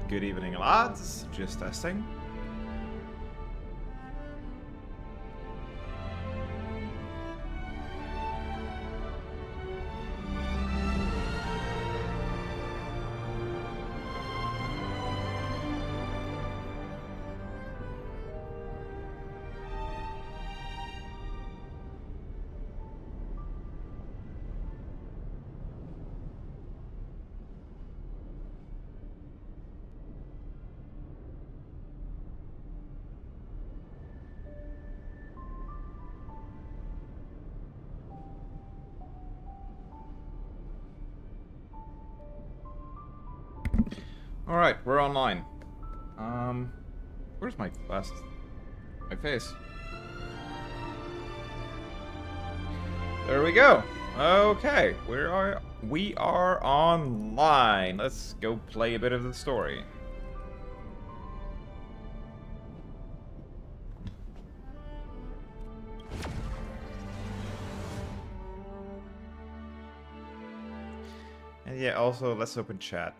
Good evening, lads. Just testing. Alright, we're online. Where's my face? There we go. Okay, we are online. Let's go play a bit of the story. And yeah, also let's open chat.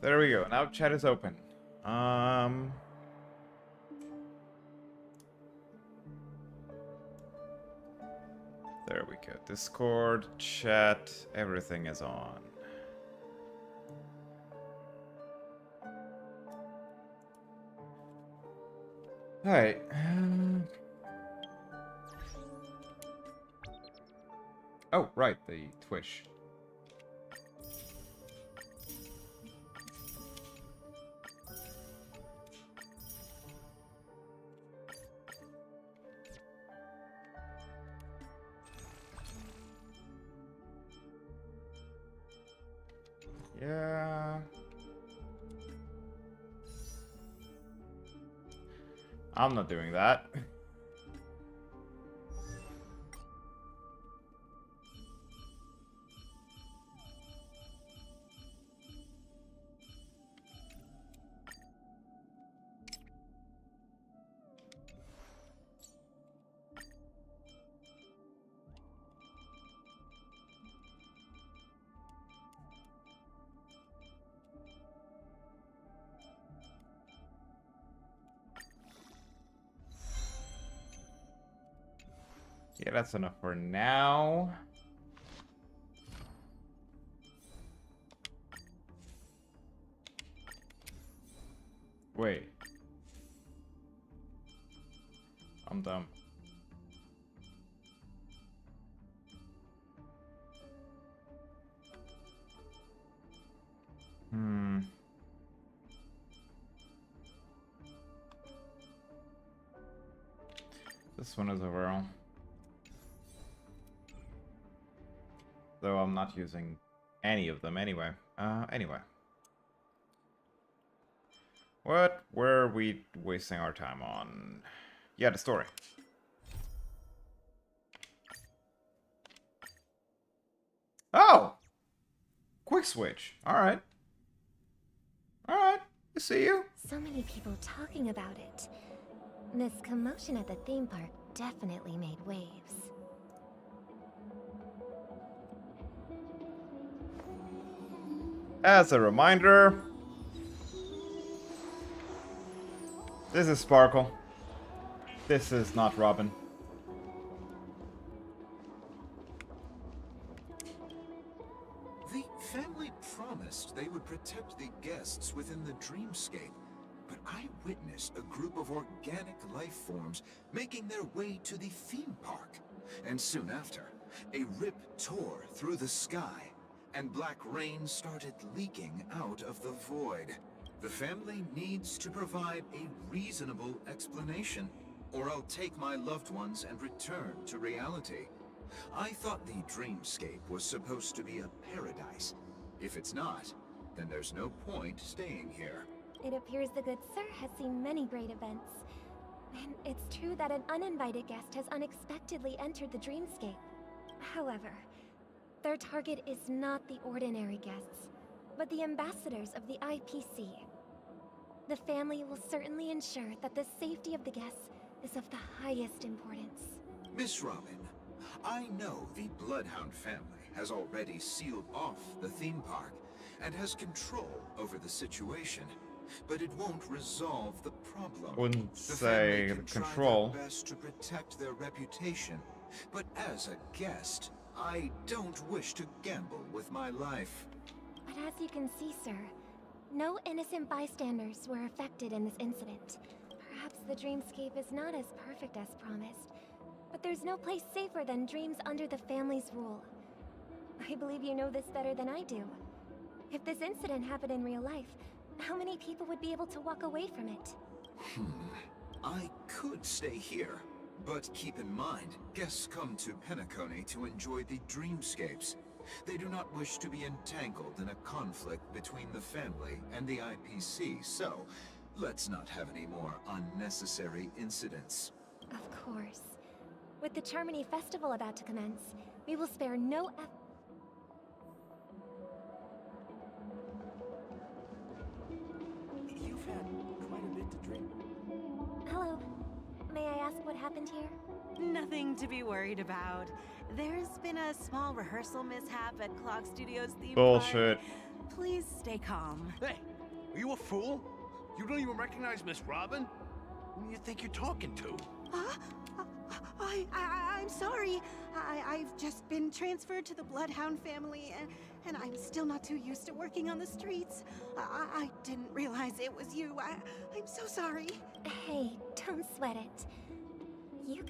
There we go. Now chat is open. There we go. Discord, chat, everything is on. Alright. Oh, right, the Twitch. Yeah. I'm not doing that. Yeah, that's enough for now. Wait. I'm dumb. This one is overall. Though I'm not using any of them anyway. Anyway. What were we wasting our time on? Yeah, the story. Oh! Quick switch. Alright. Alright. I see you. So many people talking about it. This commotion at the theme park definitely made waves. As a reminder, this is Sparkle. This is not Robin. The family promised they would protect the guests within the dreamscape, but I witnessed a group of organic life forms making their way to the theme park. And soon after, a rip tore through the sky, and black rain started leaking out of the void. The family needs to provide a reasonable explanation, or I'll take my loved ones and return to reality. I thought the dreamscape was supposed to be a paradise. If it's not, then there's no point staying here. It appears the good sir has seen many great events. And it's true that an uninvited guest has unexpectedly entered the dreamscape. However, their target is not the ordinary guests, but the ambassadors of the IPC. The family will certainly ensure that the safety of the guests is of the highest importance. Miss Robin, I know the Bloodhound family has already sealed off the theme park and has control over the situation, but it won't resolve the problem. Wouldn't The say family can control. try their best to protect their reputation, but as a guest, I don't wish to gamble with my life. But as you can see, sir, no innocent bystanders were affected in this incident. Perhaps the dreamscape is not as perfect as promised, but there's no place safer than dreams under the family's rule. I believe you know this better than I do. If this incident happened in real life, how many people would be able to walk away from it? I could stay here, but keep in mind, guests come to Penacony to enjoy the dreamscapes. They do not wish to be entangled in a conflict between the family and the IPC, so let's not have any more unnecessary incidents. Of course. With the Charmony Festival about to commence, we will spare no effort. You've had quite a bit to drink. Hello. May I ask what happened here? Nothing to be worried about. There's been a small rehearsal mishap at Clock Studios theme Bullshit. park. Please stay calm. Hey, are you a fool? You don't even recognize Miss Robin? Who do you think you're talking to? I'm sorry. I've just been transferred to the Bloodhound family, and I'm still not too used to working on the streets. I didn't realize it was you. I'm so sorry. Hey, don't sweat it. You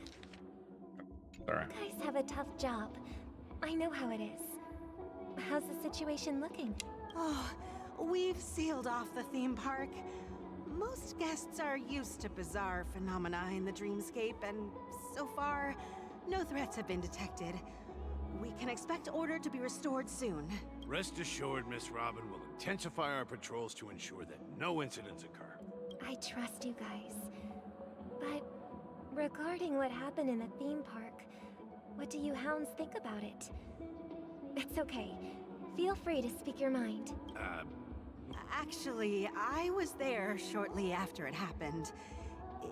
Sorry. guys have a tough job. I know how it is. How's the situation looking? Oh, we've sealed off the theme park. Most guests are used to bizarre phenomena in the dreamscape, and so far, no threats have been detected. We can expect order to be restored soon. Rest assured, Miss Robin will intensify our patrols to ensure that no incidents occur. I trust you guys. But regarding what happened in the theme park, what do you hounds think about it? It's okay. Feel free to speak your mind. Actually, I was there shortly after it happened.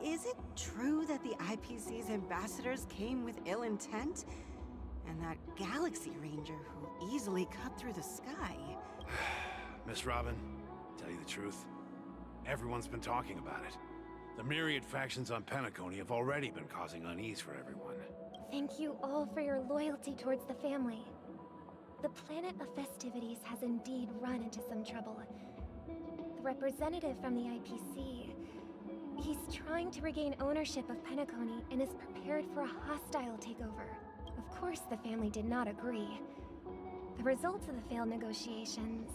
Is it true that the IPC's ambassadors came with ill intent? And that Galaxy Ranger who easily cut through the sky? Miss Robin, tell you the truth, everyone's been talking about it. The myriad factions on Penacony have already been causing unease for everyone. Thank you all for your loyalty towards the family. The planet of festivities has indeed run into some trouble. The representative from the IPC, he's trying to regain ownership of Penacony and is prepared for a hostile takeover. Of course, the family did not agree. The result of the failed negotiations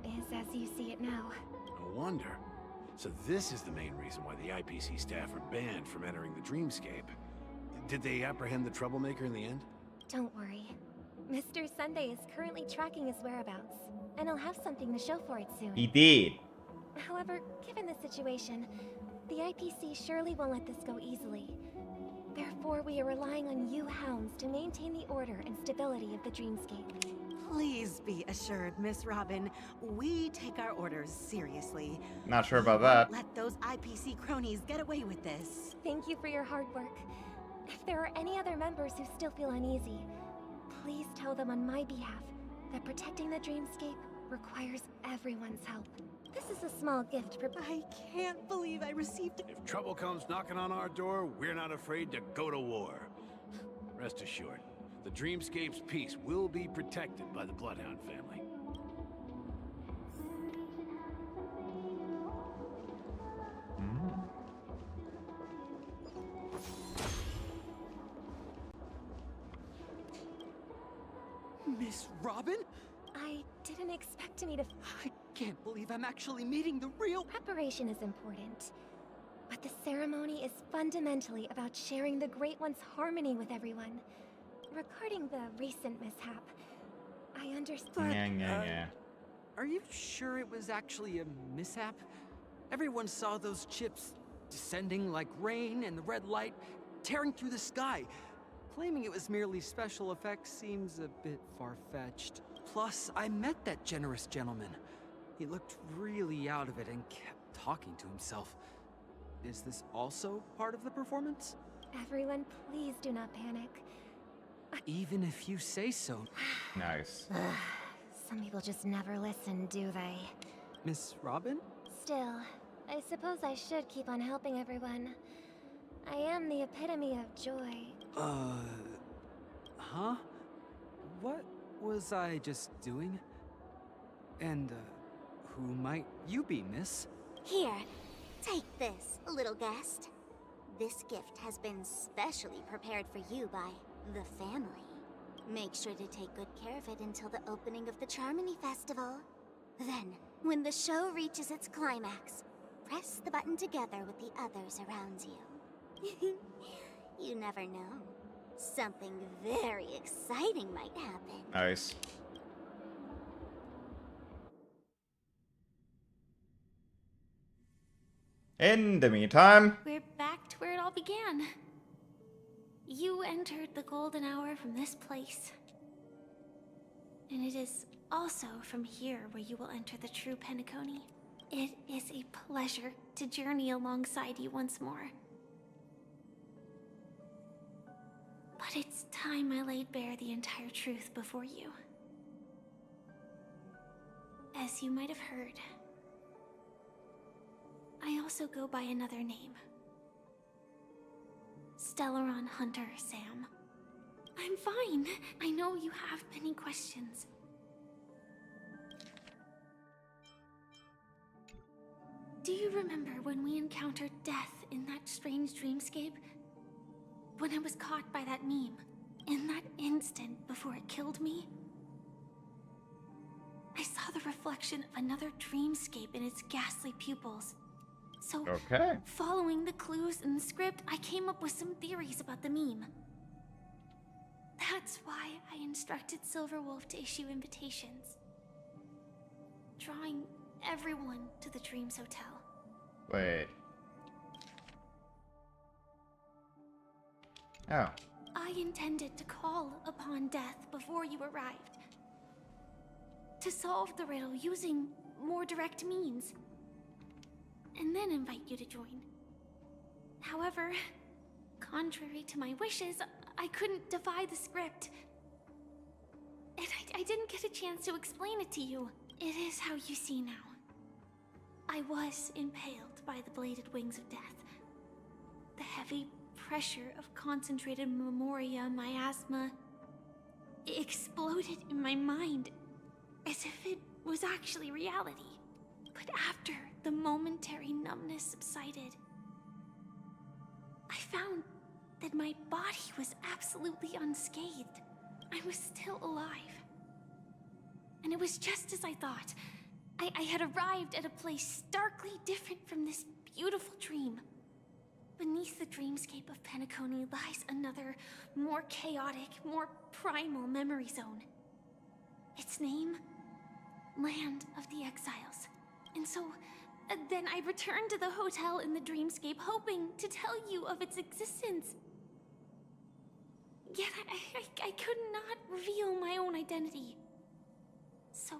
is as you see it now. No wonder. So this is the main reason why the IPC staff are banned from entering the dreamscape. Did they apprehend the troublemaker in the end? Don't worry. Mr. Sunday is currently tracking his whereabouts, and he'll have something to show for it soon. He did. However, given the situation, the IPC surely won't let this go easily. Therefore, we are relying on you hounds to maintain the order and stability of the dreamscape. Please be assured, Miss Robin, we take our orders seriously. Not sure We about won't that. let those IPC cronies get away with this. Thank you for your hard work. If there are any other members who still feel uneasy, please tell them on my behalf that protecting the dreamscape requires everyone's help. This is a small gift for— I can't believe I received If trouble comes knocking on our door, we're not afraid to go to war. Rest assured, the dreamscape's peace will be protected by the Bloodhound family. Miss Robin? I didn't expect me to— I can't believe I'm actually meeting the real— Preparation is important, but the ceremony is fundamentally about sharing the Great One's harmony with everyone. Regarding the recent mishap, I understand— Yeah. Are you sure it was actually a mishap? Everyone saw those chips descending like rain and the red light tearing through the sky. claiming it was merely special effects seems a bit far-fetched. Plus, I met that generous gentleman. He looked really out of it and kept talking to himself. Is this also part of the performance? Everyone, please do not panic. Even if you say so. Nice. Some people just never listen, do they? Miss Robin? Still, I suppose I should keep on helping everyone. I am the epitome of joy. Huh? What was I just doing? And, who might you be, miss? Here, take this, little guest. This gift has been specially prepared for you by the family. Make sure to take good care of it until the opening of the Charmony Festival. Then, when the show reaches its climax, press the button together with the others around you. You never know. Something very exciting might happen. Nice. In the meantime, We're back to where it all began. You entered the golden hour from this place. And it is also from here where you will enter the true Penacony. It is a pleasure to journey alongside you once more. But it's time I laid bare the entire truth before you. As you might have heard, I also go by another name. Stellaron Hunter Sam. I'm fine. I know you have many questions. Do you remember when we encountered death in that strange dreamscape? When I was caught by that meme? In that instant before it killed me? I saw the reflection of another dreamscape in its ghastly pupils. So, okay. following the clues in the script, I came up with some theories about the meme. That's why I instructed Silverwolf to issue invitations, drawing everyone to the Dreams Hotel. Wait. Oh. I intended to call upon death before you arrived, to solve the riddle using more direct means, and then invite you to join. However, contrary to my wishes, I couldn't defy the script. And I didn't get a chance to explain it to you. It is how you see now. I was impaled by the bladed wings of death. The heavy pressure of concentrated memoria miasma exploded in my mind as if it was actually reality. But after the momentary numbness subsided, I found that my body was absolutely unscathed. I was still alive. And it was just as I thought. I had arrived at a place starkly different from this beautiful dream. Beneath the dreamscape of Penacony lies another, more chaotic, more primal memory zone. Its name? Land of the Exiles. And so, then I returned to the hotel in the dreamscape, hoping to tell you of its existence. Yet I could not reveal my own identity. So,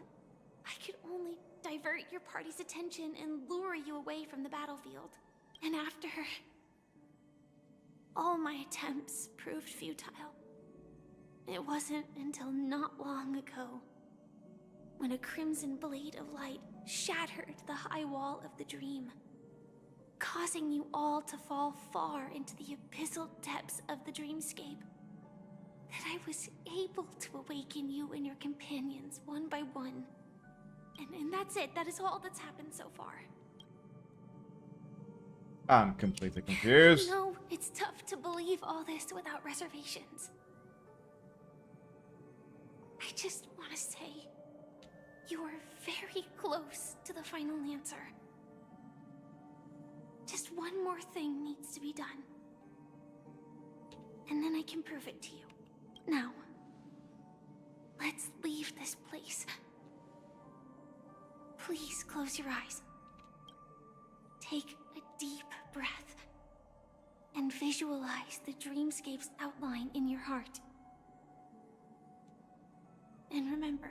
I could only divert your party's attention and lure you away from the battlefield. And after all my attempts proved futile, it wasn't until not long ago when a crimson blade of light shattered the high wall of the dream, causing you all to fall far into the abyssal depths of the dreamscape, that I was able to awaken you and your companions one by one. And that's it. That is all that's happened so far. I'm completely confused. No, it's tough to believe all this without reservations. I just want to say, you are very close to the final answer. Just one more thing needs to be done. And then I can prove it to you. Now, let's leave this place. Please close your eyes. Take a deep breath. And and visualize the dreamscape's outline in your heart. And remember,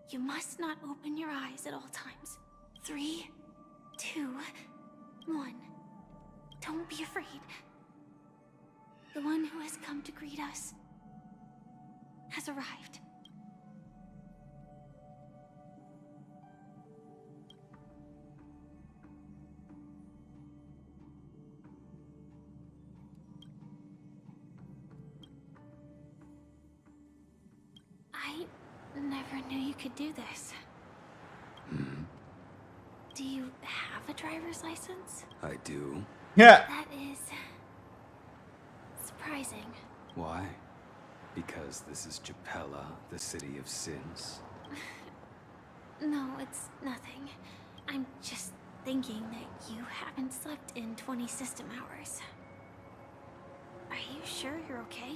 you must not open your eyes at all times. 3, 2, 1. Don't be afraid. The one who has come to greet us has arrived. I never knew you could do this. Do you have a driver's license? I do. Yeah. That is surprising. Why? Because this is Japella, the city of sins? No, it's nothing. I'm just thinking that you haven't slept in 20 system hours. Are you sure you're okay?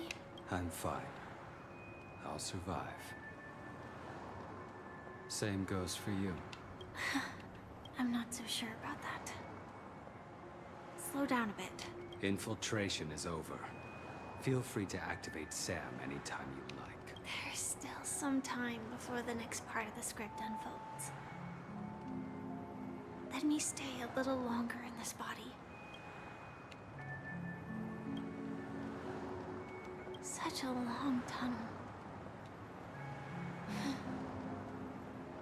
I'm fine. I'll survive. Same goes for you. I'm not so sure about that. Slow down a bit. Infiltration is over. Feel free to activate Sam anytime you like. There's still some time before the next part of the script unfolds. Let me stay a little longer in this body. Such a long tunnel.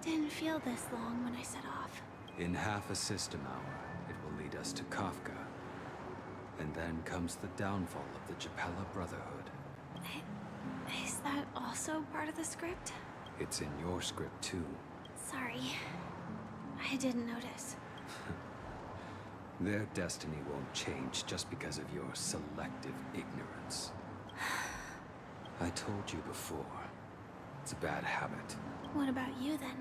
Didn't feel this long when I set off. In half a system hour, it will lead us to Kafka. And then comes the downfall of the Japella Brotherhood. Is that also part of the script? It's in your script too. Sorry. I didn't notice. Their destiny won't change just because of your selective ignorance. I told you before. It's a bad habit. What about you then?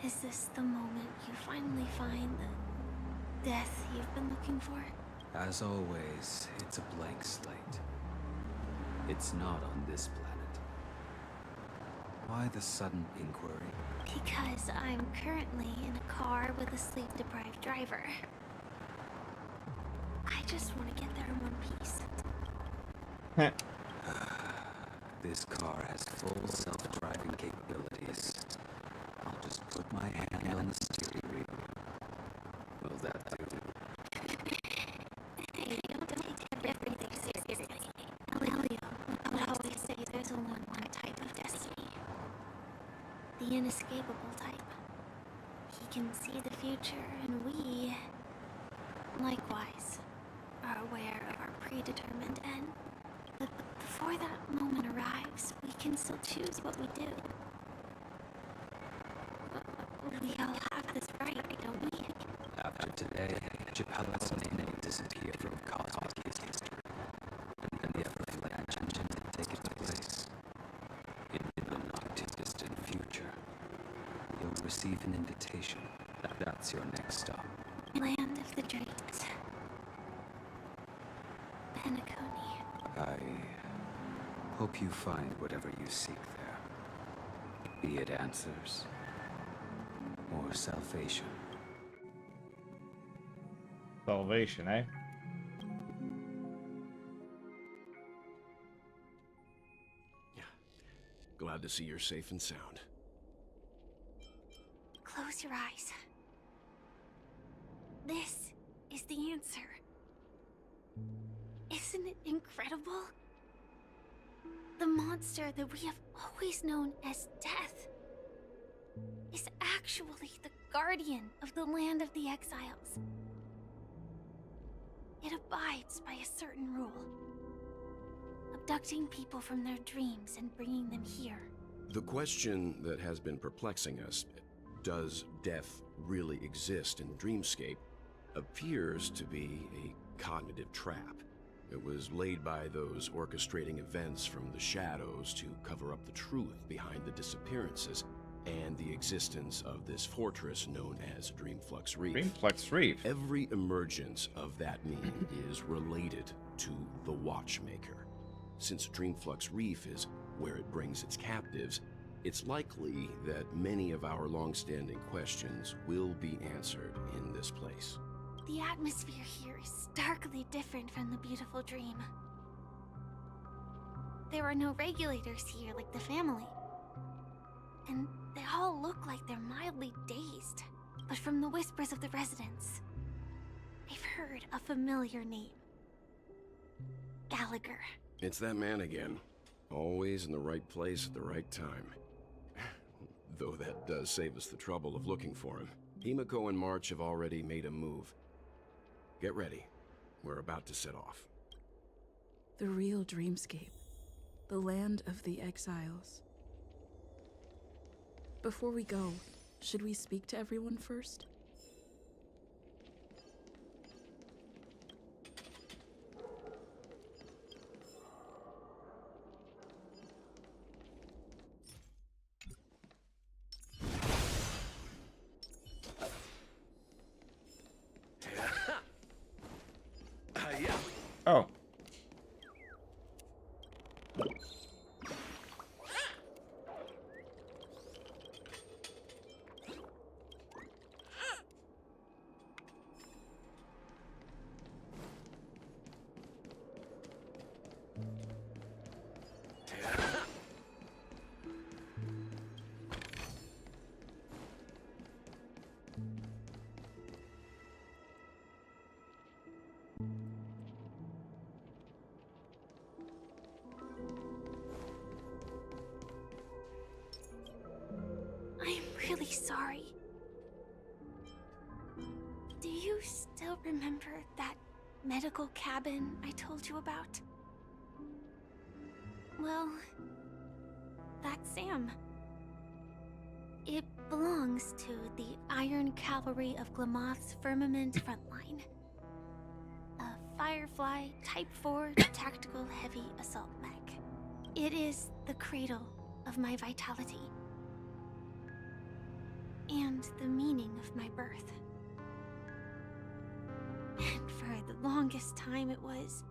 Is this the moment you finally find the death you've been looking for? As always, it's a blank slate. It's not on this planet. Why the sudden inquiry? Because I'm currently in a car with a sleep-deprived driver. I just want to get there in one piece. This car has full self-driving capabilities. I'll just put my hand on the steering wheel. Will that do? Hey, don't take everything seriously. Elio would always say there's only one type of destiny. The inescapable type. He can see the future, and we, likewise, are aware of our predetermined end. But before that moment arrives, we can still choose what we do. We all have this right, don't we? After today, Japella's name will disappear from cosmic history, and the Everflash engine will take its place. In the not-too-distant future, you'll receive an invitation. That's your next stop. Land of the Dreams. Penacony. I hope you find whatever you seek there. Be it answers or salvation. Salvation, eh? Yeah. Glad to see you're safe and sound. Close your eyes. This is the answer. Isn't it incredible? The monster that we have always known as Death is actually the guardian of the land of the exiles. It abides by a certain rule. Abducting people from their dreams and bringing them here. The question that has been perplexing us, does death really exist in Dreamscape, appears to be a cognitive trap. It was laid by those orchestrating events from the shadows to cover up the truth behind the disappearances and the existence of this fortress known as Dreamflux Reef. Dreamflux Reef. Every emergence of that meme is related to the Watchmaker. Since Dreamflux Reef is where it brings its captives, it's likely that many of our long-standing questions will be answered in this place. The atmosphere here is starkly different from the beautiful dream. There are no regulators here like the family. And they all look like they're mildly dazed. But from the whispers of the residents, I've heard a familiar name. Gallagher. It's that man again. Always in the right place at the right time. Though that does save us the trouble of looking for him. Himiko and March have already made a move. Get ready. We're about to set off. The real dreamscape. The land of the exiles. Before we go, should we speak to everyone first? Oh. I'm really sorry. Do you still remember that medical cabin I told you about? Well, that's Sam. It belongs to the Iron Cavalry of Glamoth's Firmament Frontline. A Firefly Type 4 tactical heavy assault mech. It is the cradle of my vitality. And the meaning of my birth. And for the longest time it was...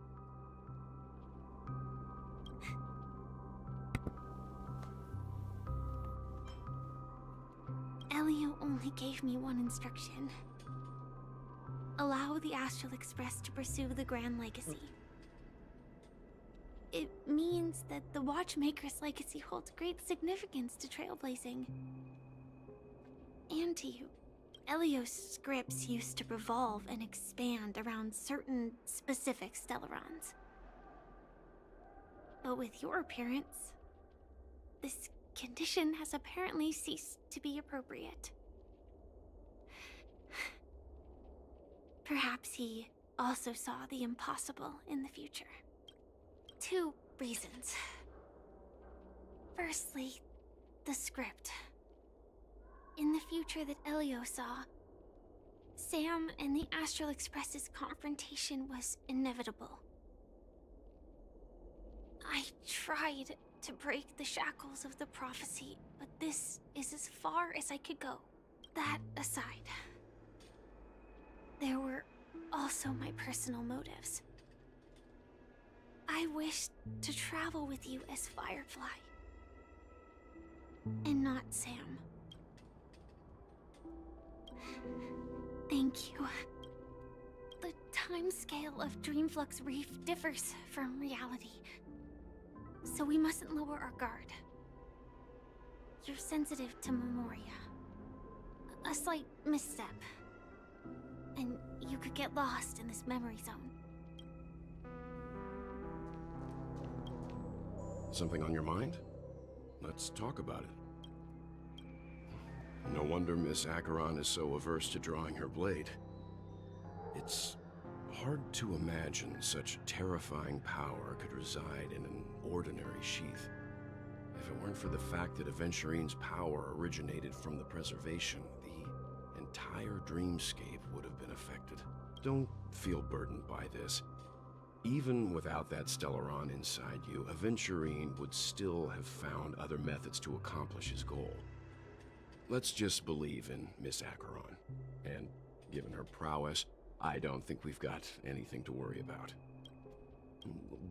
Elio only gave me one instruction. Allow the Astral Express to pursue the Grand Legacy. It means that the Watchmaker's legacy holds great significance to trailblazing. And to you. Elio's scripts used to revolve and expand around certain specific Stellarons. But with your appearance, this condition has apparently ceased to be appropriate. Perhaps he also saw the impossible in the future. 2 reasons. Firstly, the script. In the future that Elio saw, Sam and the Astral Express's confrontation was inevitable. I tried to break the shackles of the prophecy, but this is as far as I could go. That aside, there were also my personal motives. I wished to travel with you as Firefly, and not Sam. Thank you. The timescale of Dreamflux Reef differs from reality, so we mustn't lower our guard. You're sensitive to Memoria. A slight misstep, and you could get lost in this memory zone. Something on your mind? Let's talk about it. No wonder Miss Acheron is so averse to drawing her blade. It's hard to imagine such terrifying power could reside in an ordinary sheath. If it weren't for the fact that Aventurine's power originated from the preservation, the entire dreamscape would have been affected. Don't feel burdened by this. Even without that Stellaron inside you, Aventurine would still have found other methods to accomplish his goal. Let's just believe in Miss Acheron. And given her prowess, I don't think we've got anything to worry about.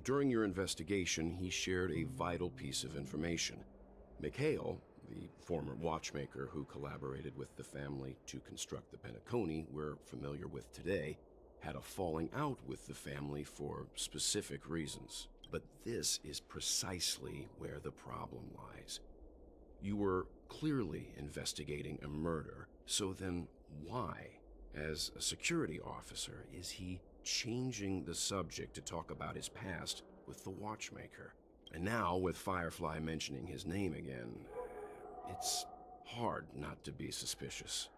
During your investigation, he shared a vital piece of information. Mikhail, The former watchmaker who collaborated with the family to construct the Penacony we're familiar with today had a falling out with the family for specific reasons. But this is precisely where the problem lies. You were clearly investigating a murder, so then why, as a security officer, is he changing the subject to talk about his past with the watchmaker? And now, with Firefly mentioning his name again, it's hard not to be suspicious.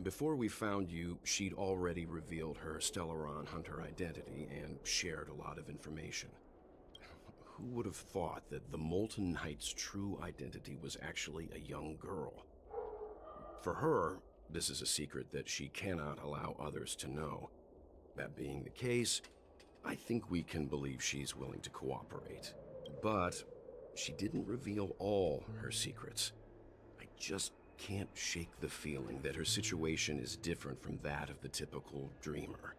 Before we found you, she'd already revealed her Stellaron Hunter identity and shared a lot of information. Who would have thought that the Molten Knight's true identity was actually a young girl? For her, this is a secret that she cannot allow others to know. That being the case, I think we can believe she's willing to cooperate. But she didn't reveal all her secrets. I just can't shake the feeling that her situation is different from that of the typical dreamer.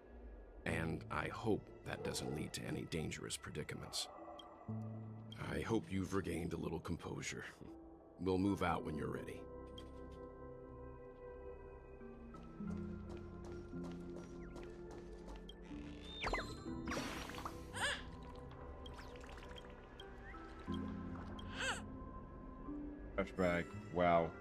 And I hope that doesn't lead to any dangerous predicaments. I hope you've regained a little composure. We'll move out when you're ready. Flashback. Wow. Well...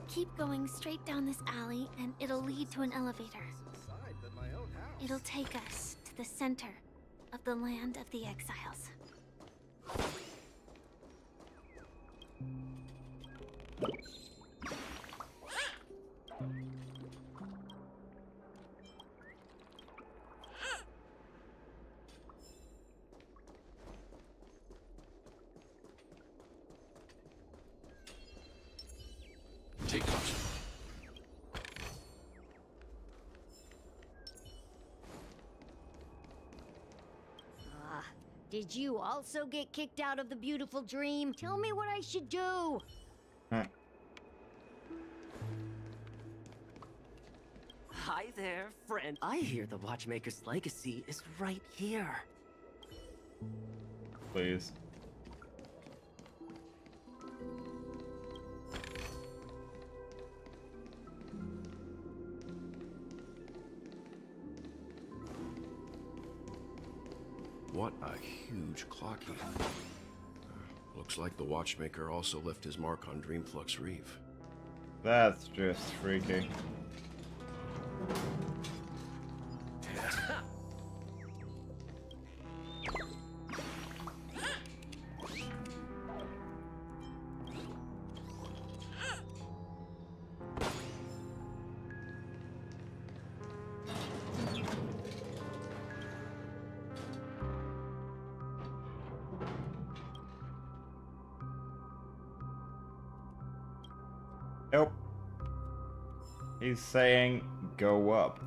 Keep going straight down this alley, and it'll lead to an elevator. It'll take us to the center of the land of the exiles. Take caution. Did you also get kicked out of the beautiful dream? Tell me what I should do. Hi there, friend. I hear the Watchmaker's legacy is right here. Please. What a huge clock heap. Looks like the Watchmaker also left his mark on Dreamflux Reef. That's just freaky. Nope. He's saying go up.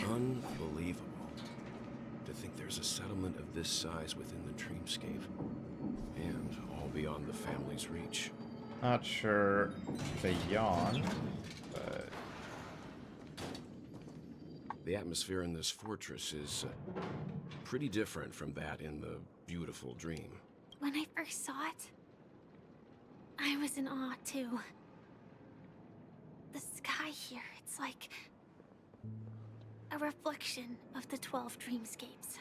Unbelievable. To think there's a settlement of this size within the dreamscape. And all beyond the family's reach. Not sure beyond, but... The atmosphere in this fortress is pretty different from that in the beautiful dream. When I first saw it, I was in awe, too. The sky here, it's like a reflection of the 12 dreamscapes.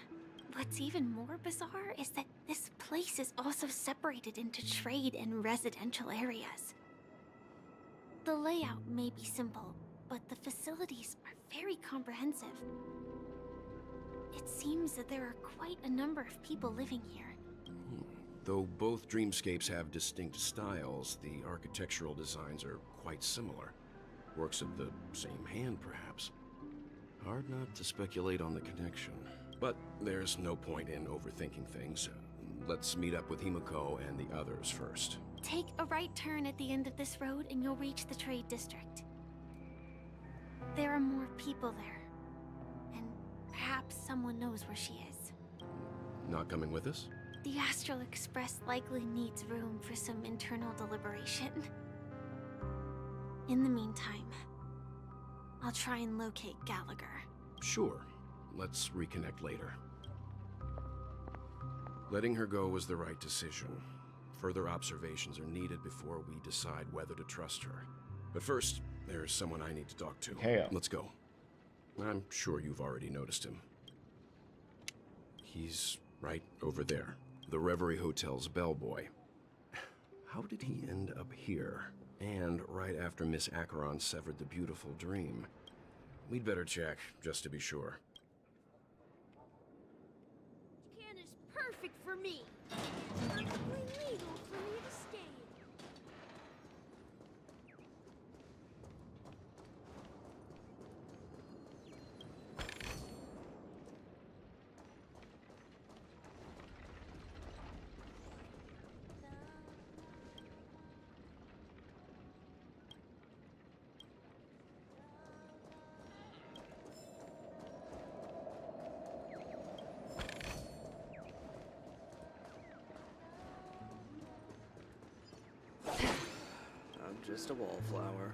What's even more bizarre is that this place is also separated into trade and residential areas. The layout may be simple, but the facilities are very comprehensive. It seems that there are quite a number of people living here. Though both dreamscapes have distinct styles, the architectural designs are quite similar. Works of the same hand, perhaps. Hard not to speculate on the connection. But there's no point in overthinking things. Let's meet up with Himiko and the others first. Take a right turn at the end of this road and you'll reach the trade district. There are more people there. And perhaps someone knows where she is. Not coming with us? The Astral Express likely needs room for some internal deliberation. In the meantime, I'll try and locate Gallagher. Sure. Let's reconnect later. Letting her go was the right decision. Further observations are needed before we decide whether to trust her. But first, there's someone I need to talk to. Hell. Let's go. I'm sure you've already noticed him. He's right over there. The Reverie Hotel's bellboy. How did he end up here? And right after Miss Acheron severed the beautiful dream. We'd better check, just to be sure. Can is perfect for me. Perfectly legal for me to skate. I'm just a wallflower.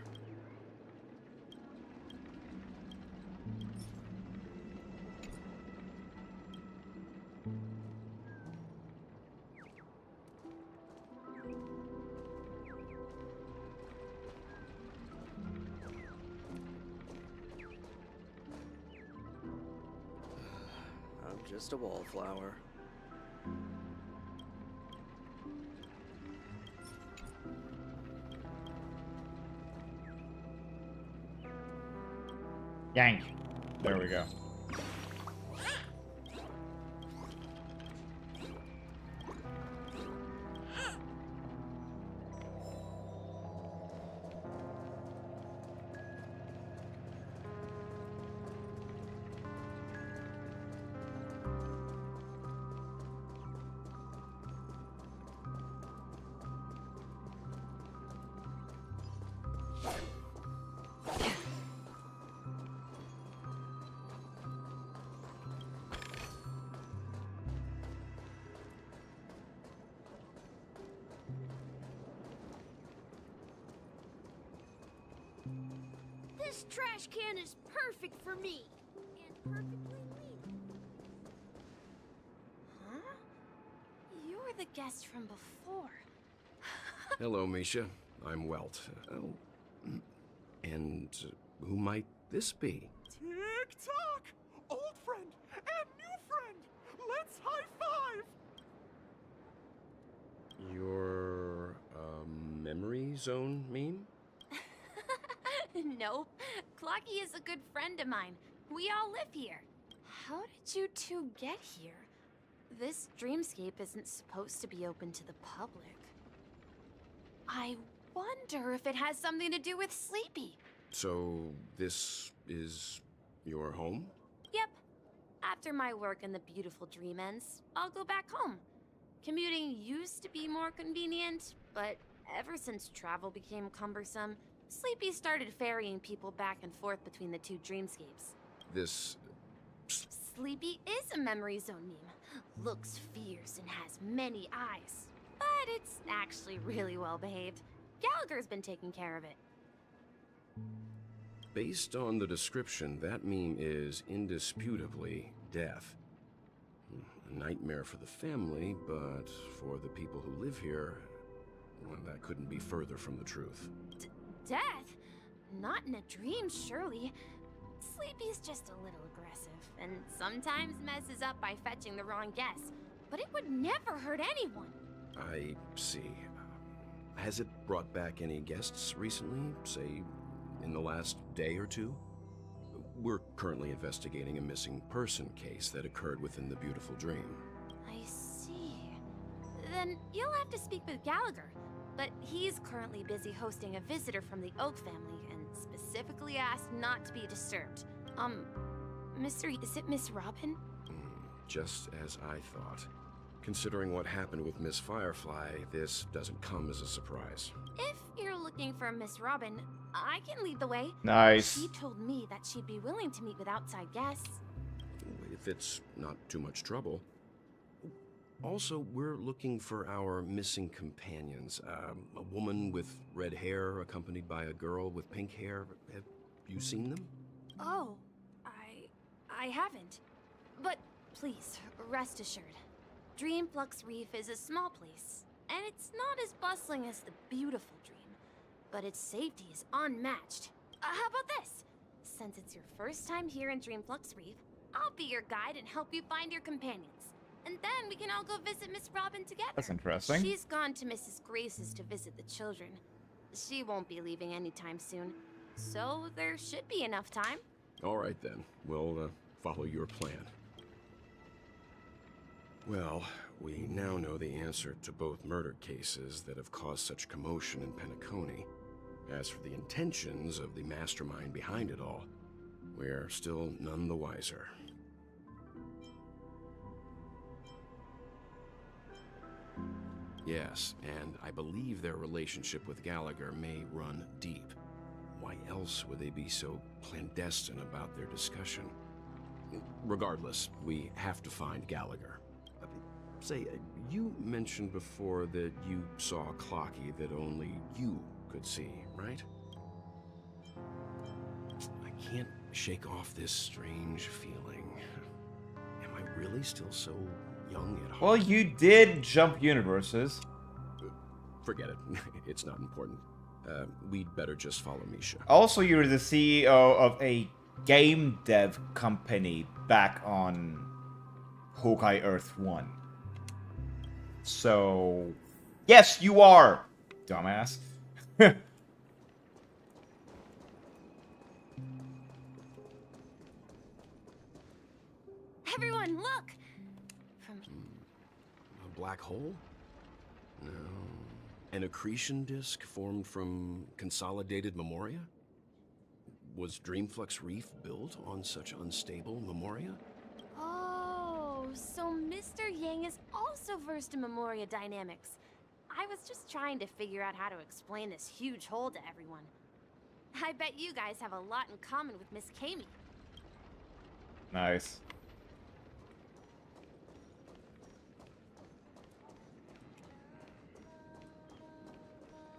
I'm just a wallflower. Yank. There we go. This trash can is perfect for me. And perfectly legal. Huh? You're the guest from before. Hello, Misha. I'm Welt. Oh, and who might this be? Tick-tock! Old friend and new friend! Let's high-five! Your, memory zone meme? Nope. Clocky is a good friend of mine. We all live here. How did you two get here? This dreamscape isn't supposed to be open to the public. I wonder if it has something to do with Sleepy. So, this is your home? Yep. After my work in the beautiful dream ends, I'll go back home. Commuting used to be more convenient, but ever since travel became cumbersome, Sleepy started ferrying people back and forth between the two dreamscapes. This... Sleepy is a memory zone meme. Looks fierce and has many eyes. But it's actually really well behaved. Gallagher's been taking care of it. Based on the description, that meme is indisputably death. A nightmare for the family, but for the people who live here, Well, that couldn't be further from the truth. Death? Not in a dream, surely. Sleepy's just a little aggressive, and sometimes messes up by fetching the wrong guess. But it would never hurt anyone. I see. Has it brought back any guests recently, say, in the last day or two? We're currently investigating a missing person case that occurred within the beautiful dream. I see. Then you'll have to speak with Gallagher. But he's currently busy hosting a visitor from the Oak family and specifically asked not to be disturbed. Is it Miss Robin? Just as I thought. Considering what happened with Miss Firefly, this doesn't come as a surprise. If you're looking for Miss Robin, I can lead the way. Nice. She told me that she'd be willing to meet with outside guests. If it's not too much trouble. Also, we're looking for our missing companions. A woman with red hair accompanied by a girl with pink hair. Have you seen them? Oh, I haven't. But please, rest assured. Dreamflux Reef is a small place, and it's not as bustling as the beautiful dream, but its safety is unmatched. How about this? Since it's your first time here in Dreamflux Reef, I'll be your guide and help you find your companions. And then we can all go visit Miss Robin together. That's interesting. She's gone to Mrs. Grace's to visit the children. She won't be leaving anytime soon, so there should be enough time. All right then, we'll follow your plan. Well, we now know the answer to both murder cases that have caused such commotion in Penacony. As for the intentions of the mastermind behind it all, we're still none the wiser. Yes, and I believe their relationship with Gallagher may run deep. Why else would they be so clandestine about their discussion? Regardless, we have to find Gallagher. Say, you mentioned before that you saw a Clocky that only you could see, right? I can't shake off this strange feeling. Am I really still so young at heart? Well, you did jump universes. Forget it. It's not important. We'd better just follow Misha. Also, you're the CEO of a game dev company back on Honkai Earth 1. So, yes, you are, dumbass. Everyone, look! A black hole? No. An accretion disk formed from consolidated memoria? Was Dreamflux Reef built on such unstable memoria? Oh, so Mr. Yang is also versed in Memoria dynamics. I was just trying to figure out how to explain this huge hole to everyone. I bet you guys have a lot in common with Miss Kami. Nice.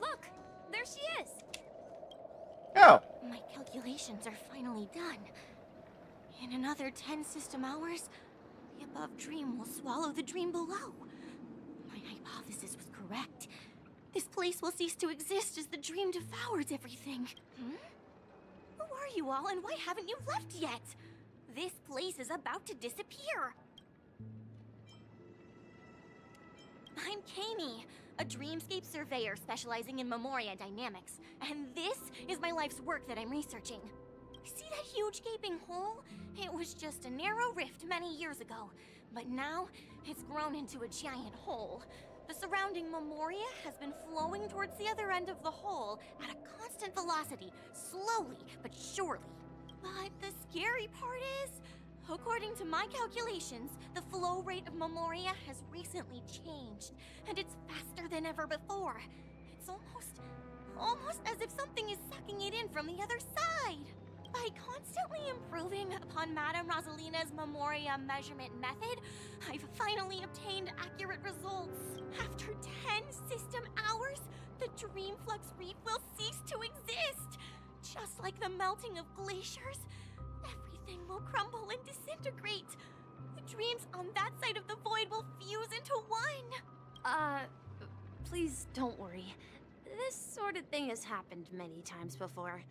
Look, there she is. Oh. My calculations are finally done. In another 10 system hours, the above dream will swallow the dream below. My hypothesis was correct. This place will cease to exist as the dream devours everything. Who are you all, and why haven't you left yet? This place is about to disappear. I'm Kami, a dreamscape surveyor specializing in Memoria dynamics, and this is my life's work that I'm researching. See that huge gaping hole? It was just a narrow rift many years ago, but now it's grown into a giant hole. The surrounding Memoria has been flowing towards the other end of the hole at a constant velocity, slowly but surely. But the scary part is, according to my calculations, the flow rate of Memoria has recently changed, and it's faster than ever before. It's almost as if something is sucking it in from the other side. By constantly improving upon Madame Rosalina's Memoria measurement method, I've finally obtained accurate results. After 10 system hours, the Dreamflux Reef will cease to exist. Just like the melting of glaciers, everything will crumble and disintegrate. The dreams on that side of the void will fuse into one. please don't worry. This sort of thing has happened many times before.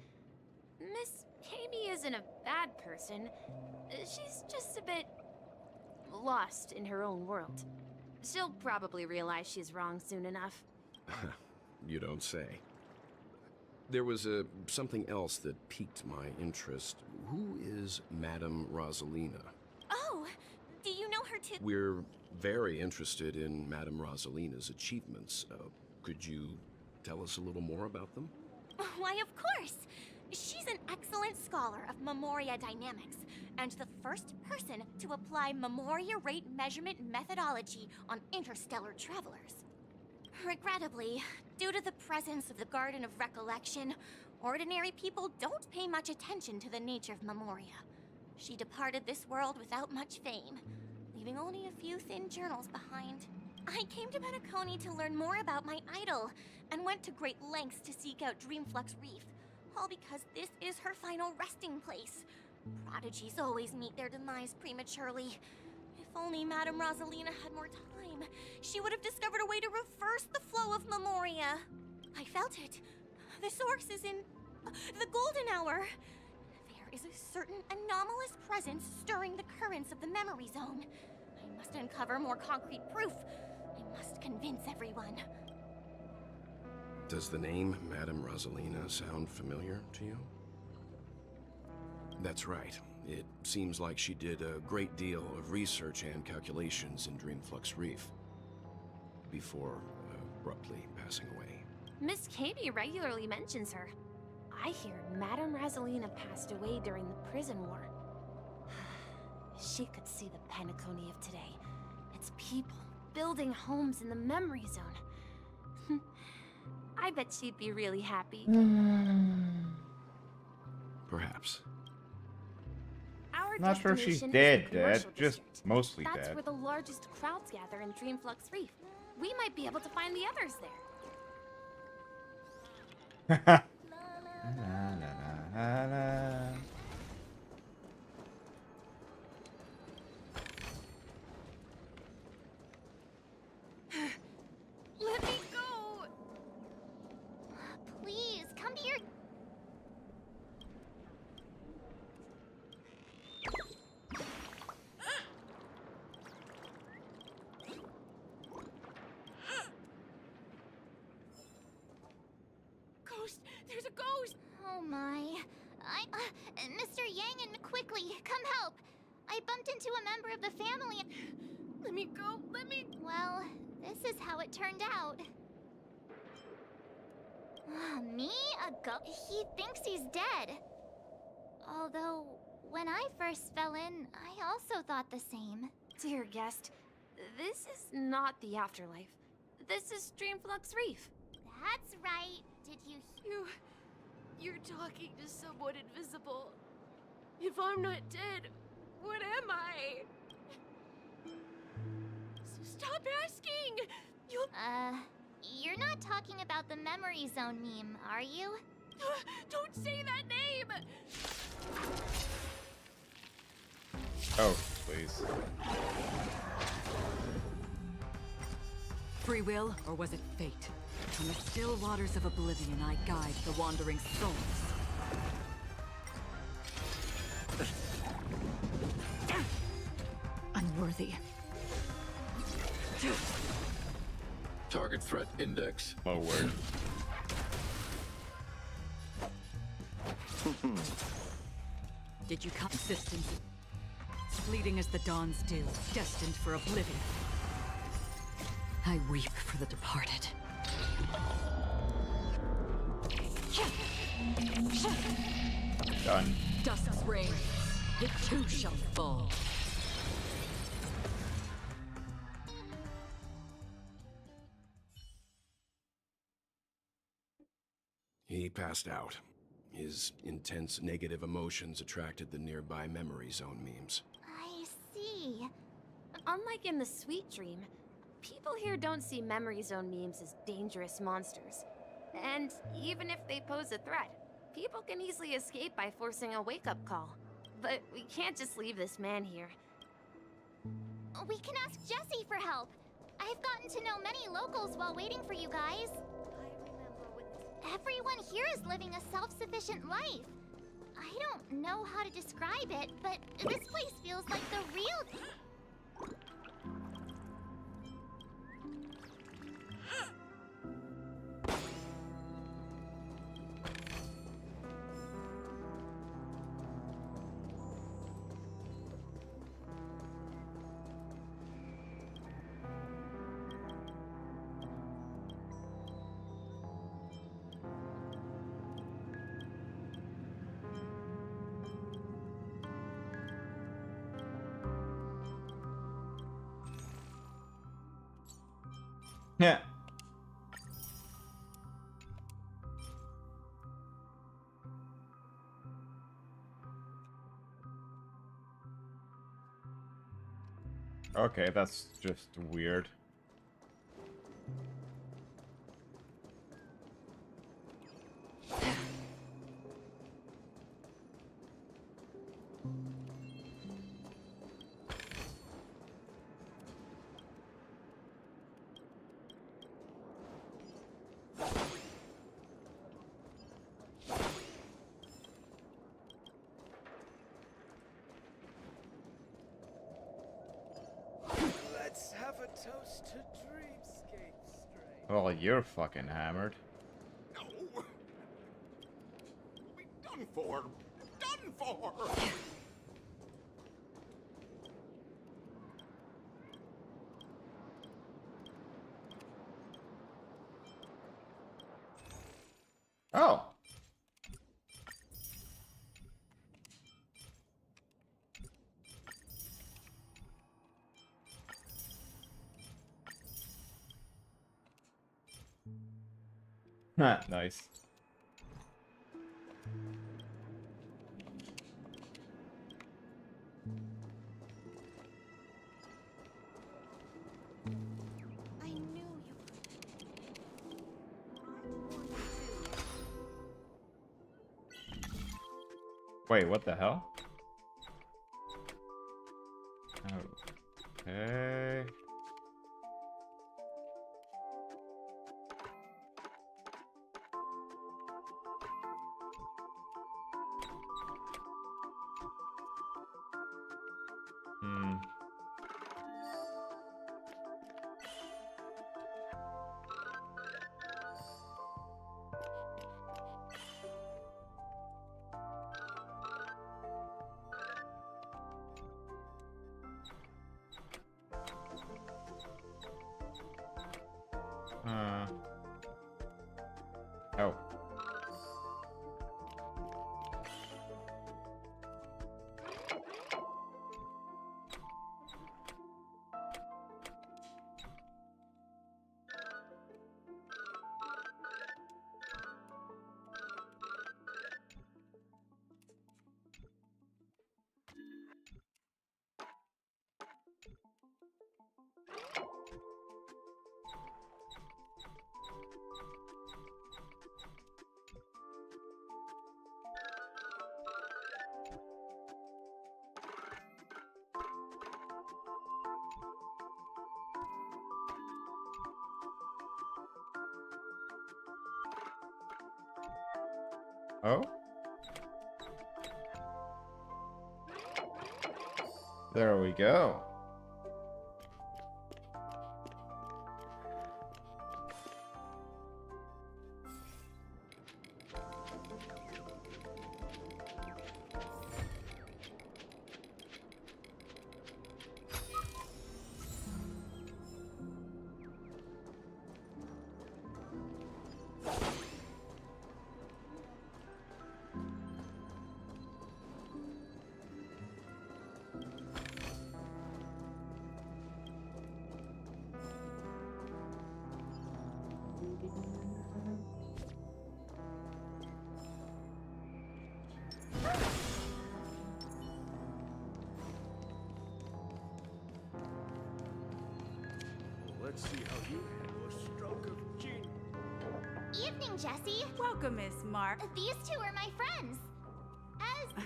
Miss Kami isn't a bad person. She's just a bit lost in her own world. She'll probably realize she's wrong soon enough. You don't say. There was something else that piqued my interest. Who is Madame Rosalina? Oh, do you know her too? We're very interested in Madame Rosalina's achievements. Could you tell us a little more about them? Why, of course! She's an excellent scholar of Memoria dynamics, and the first person to apply Memoria rate measurement methodology on interstellar travelers. Regrettably, due to the presence of the Garden of Recollection, ordinary people don't pay much attention to the nature of Memoria. She departed this world without much fame, leaving only a few thin journals behind. I came to Penacony to learn more about my idol, and went to great lengths to seek out Dreamflux Reef, all because this is her final resting place. Prodigies always meet their demise prematurely. If only Madame Rosalina had more time, she would have discovered a way to reverse the flow of Memoria. I felt it. The source is in the golden hour. There is a certain anomalous presence stirring the currents of the memory zone. I must uncover more concrete proof. I must convince everyone. Does the name Madame Rosalina sound familiar to you? That's right. It seems like she did a great deal of research and calculations in Dreamflux Reef before abruptly passing away. Miss Kami regularly mentions her. I hear Madame Rosalina passed away during the prison war. She could see the Penacony of today. Its people building homes in the memory zone. I bet she'd be really happy. Perhaps. Our Not sure she's destination is dead, the commercial dead. Just district. mostly That's dead. where the largest crowds gather in Dreamflux Reef. We might be able to find the others there. La, la, la, la. Let me go! Please, come to your... Ghost! There's a ghost! Oh my. Mr. Yang and quickly, come help. I bumped into a member of the family. Let me go! Let me... Well, this is how it turned out. Me? A ghost? He thinks he's dead. Although, when I first fell in, I also thought the same. Dear guest, this is not the afterlife. This is Dreamflux Reef. That's right. Did you... You're talking to someone invisible. If I'm not dead, what am I? Stop asking! You'll... You're not talking about the memory zone meme, are you? Don't say that name! Oh, please. Free will, or was it fate? From the still waters of oblivion, I guide the wandering souls. Unworthy. Target threat index. Lowered. Did you come? Consistency. Fleeting as the dawn's dew, destined for oblivion. I weep for the departed. Done. Dusk's reign, it too shall fall. He passed out. His intense negative emotions attracted the nearby memory zone memes. I see. Unlike in the Sweet Dream, people here don't see memory zone memes as dangerous monsters. And even if they pose a threat, people can easily escape by forcing a wake-up call. But we can't just leave this man here. We can ask Jessie for help. I've gotten to know many locals while waiting for you guys. Everyone here is living a self-sufficient life. I don't know how to describe it, but this place feels like the real... Yeah. Okay, that's just weird. Let's have a toast to dreamscapes, Stray. Well, you're fucking hammered. No. We'll be done for. Done for. Oh. Nice. I knew you. Wait, what the hell? Okay. Hmm. Oh. Oh? There we go. Let's see how you handle a stroke of genius. Evening, Jessie. Welcome, Miss Mark. These two are my friends. As...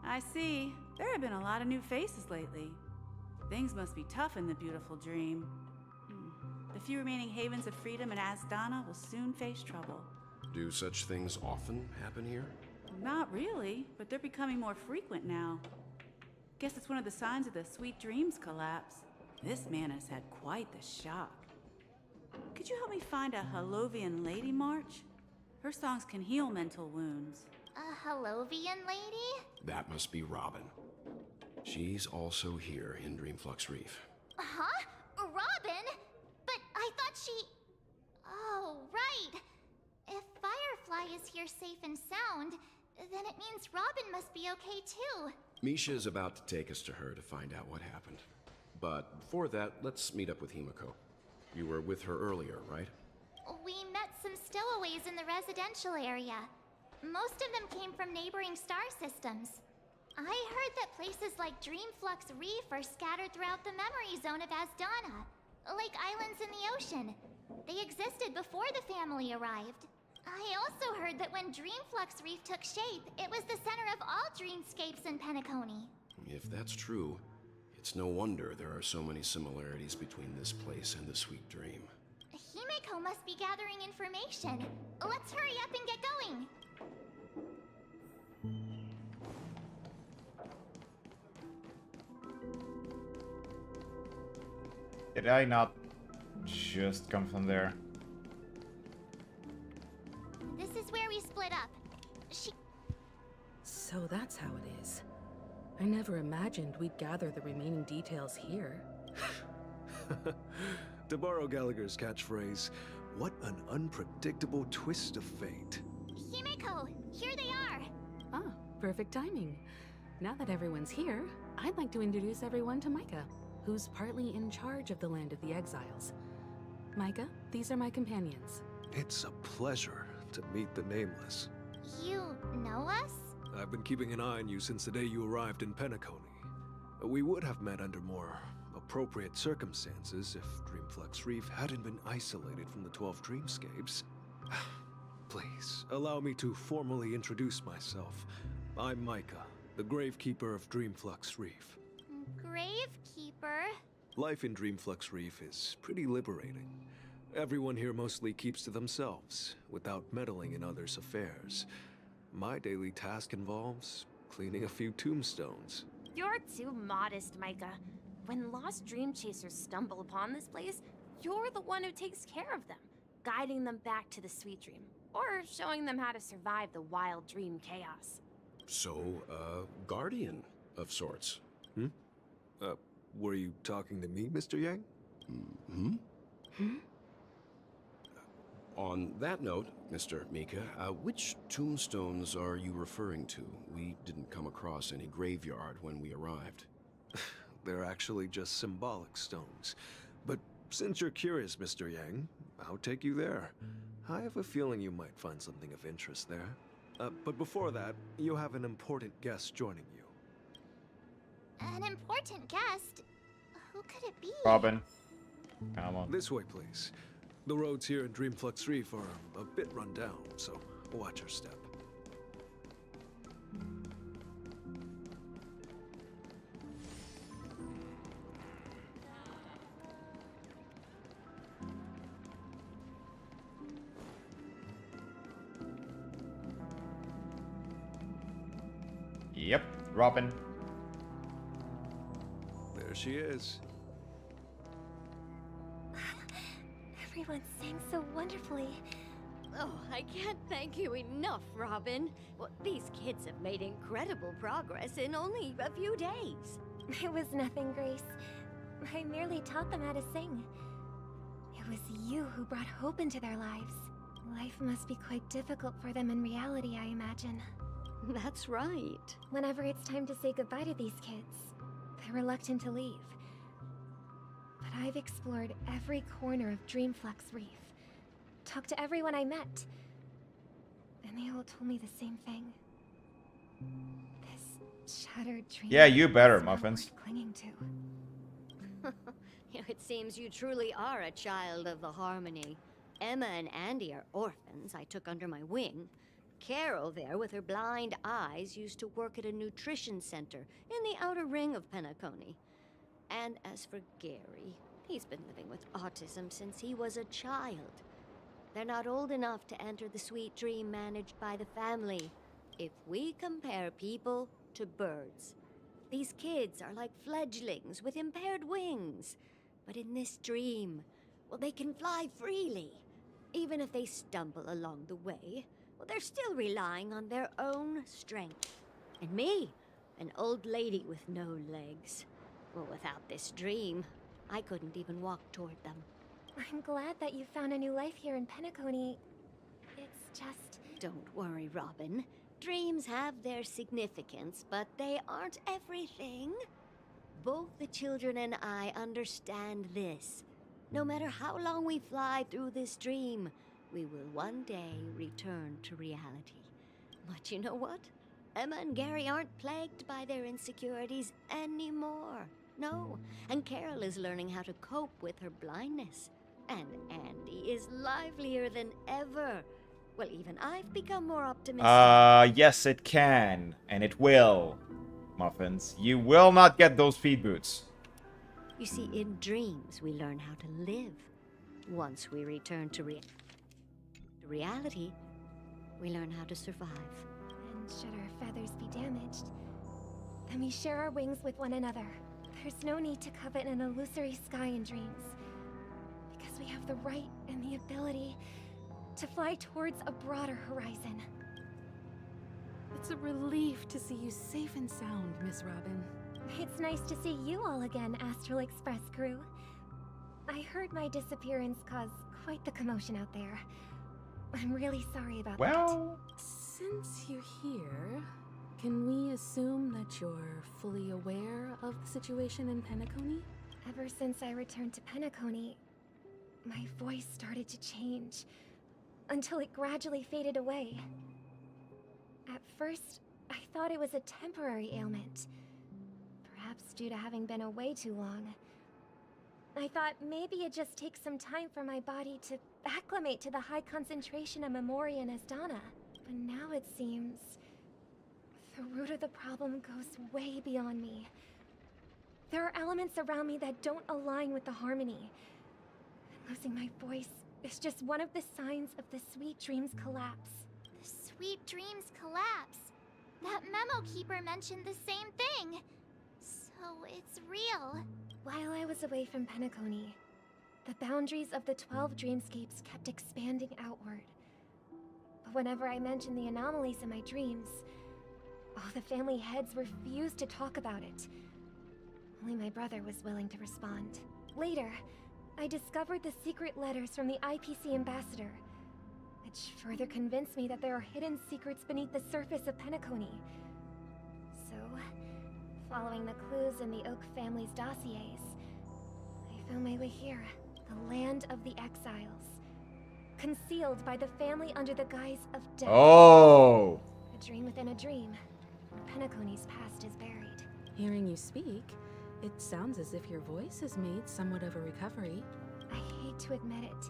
I see. There have been a lot of new faces lately. Things must be tough in the beautiful dream. The few remaining havens of freedom in Asdana will soon face trouble. Do such things often happen here? Not really, but they're becoming more frequent now. Guess it's one of the signs of the Sweet Dreams collapse. This man has had quite the shock. Could you help me find a Halovian lady march? Her songs can heal mental wounds. A Halovian lady? That must be Robin. She's also here in Dreamflux Reef. Huh? Robin? But I thought she... Oh, right. If Firefly is here safe and sound, then it means Robin must be okay too. Misha is about to take us to her to find out what happened. But before that, let's meet up with Himiko. You were with her earlier, right? We met some stowaways in the residential area. Most of them came from neighboring star systems. I heard that places like Dreamflux Reef are scattered throughout the memory zone of Asdana, like islands in the ocean. They existed before the family arrived. I also heard that when Dreamflux Reef took shape, it was the center of all dreamscapes in Penacony. If that's true, it's no wonder there are so many similarities between this place and the Sweet Dream. Himiko must be gathering information. Let's hurry up and get going. Did I not just come from there? This is where we split up. So that's how it is. I never imagined we'd gather the remaining details here. To borrow Gallagher's catchphrase, what an unpredictable twist of fate. Himiko, here they are. Ah, perfect timing. Now that everyone's here, I'd like to introduce everyone to Micah, who's partly in charge of the Land of the Exiles. Micah, these are my companions. It's a pleasure to meet the Nameless. You know us? I've been keeping an eye on you since the day you arrived in Penacony. We would have met under more appropriate circumstances if Dreamflux Reef hadn't been isolated from the 12 Dreamscapes. Please, allow me to formally introduce myself. I'm Micah, the Gravekeeper of Dreamflux Reef. Gravekeeper? Life in Dreamflux Reef is pretty liberating. Everyone here mostly keeps to themselves, without meddling in others' affairs. My daily task involves cleaning a few tombstones. You're too modest, Micah. When lost dream chasers stumble upon this place, you're the one who takes care of them, guiding them back to the Sweet Dream, or showing them how to survive the wild dream chaos. So, guardian of sorts. Were you talking to me, Mr. Yang? On that note, Mr. Mika, which tombstones are you referring to? We didn't come across any graveyard when we arrived. They're actually just symbolic stones. But since you're curious, Mr. Yang, I'll take you there. I have a feeling you might find something of interest there. But before that, you have an important guest joining you. An important guest? Who could it be? Robin. Come on. This way, please. The roads here in Dreamflux Reef are a bit run down, so watch your step. Yep, Robin. There she is. Everyone sang so wonderfully. Oh, I can't thank you enough, Robin. Well, these kids have made incredible progress in only a few days. It was nothing, Grace. I merely taught them how to sing. It was you who brought hope into their lives. Life must be quite difficult for them in reality, I imagine. That's right. Whenever it's time to say goodbye to these kids, they're reluctant to leave. But I've explored every corner of Dreamflux Reef, talked to everyone I met, and they all told me the same thing. This shattered dream. Yeah, you better, is not Muffins. worth clinging to. It seems you truly are a child of the Harmony. Emma and Andy are orphans I took under my wing. Carol there, with her blind eyes, used to work at a nutrition center in the outer ring of Penacony. And as for Gary, He's been living with autism since he was a child. They're not old enough to enter the sweet dream managed by the family. If we compare people to birds, these kids are like fledglings with impaired wings. But in this dream, well, they can fly freely. Even if they stumble along the way, well, they're still relying on their own strength. And me, an old lady with no legs. Well, without this dream, I couldn't even walk toward them. I'm glad that you found a new life here in Penacony. It's just... Don't worry, Robin. Dreams have their significance, but they aren't everything. Both the children and I understand this. No matter how long we fly through this dream, we will one day return to reality. But you know what? Emma and Gary aren't plagued by their insecurities anymore. No, and Carol is learning how to cope with her blindness. And Andy is livelier than ever. Well, even I've become more optimistic. Yes it can. And it will. Muffins. You will not get those speed boots. You see, in dreams, we learn how to live. Once we return to reality, we learn how to survive. And should our feathers be damaged, then we share our wings with one another. There's no need to covet an illusory sky in dreams. Because we have the right and the ability to fly towards a broader horizon. It's a relief to see you safe and sound, Miss Robin. It's nice to see you all again, Astral Express crew. I heard my disappearance caused quite the commotion out there. I'm really sorry about that. Since you're here, can we assume that you're fully aware of the situation in Penacony? Ever since I returned to Penacony, my voice started to change, until it gradually faded away. At first, I thought it was a temporary ailment, perhaps due to having been away too long. I thought maybe it just takes some time for my body to acclimate to the high concentration of Memoria and Asdana. But now it seems the root of the problem goes way beyond me. There are elements around me that don't align with the harmony. And losing my voice is just one of the signs of the Sweet Dreams collapse. The Sweet Dreams collapse. That memo keeper mentioned the same thing. So it's real. While I was away from Penacony, the boundaries of the 12 dreamscapes kept expanding outward. But whenever I mentioned the anomalies in my dreams, all the family heads refused to talk about it. Only my brother was willing to respond. Later, I discovered the secret letters from the IPC ambassador, which further convinced me that there are hidden secrets beneath the surface of Penacony. So, following the clues in the Oak family's dossiers, I found my way here, the land of the exiles, concealed by the family under the guise of death. Oh! A dream within a dream, where Penacony's past is buried. Hearing you speak, it sounds as if your voice has made somewhat of a recovery. I hate to admit it,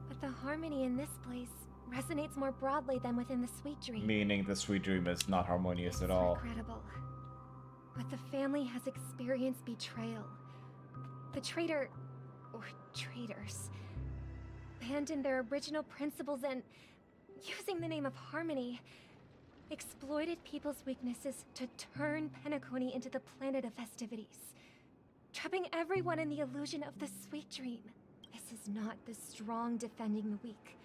but the harmony in this place resonates more broadly than within the Sweet Dream. Meaning the Sweet Dream is not harmonious at all. Incredible. But the family has experienced betrayal. The traitor, or traitors, abandoned their original principles and, using the name of harmony, exploited people's weaknesses to turn Penacony into the planet of festivities, trapping everyone in the illusion of the Sweet Dream. This is not the strong defending the weak,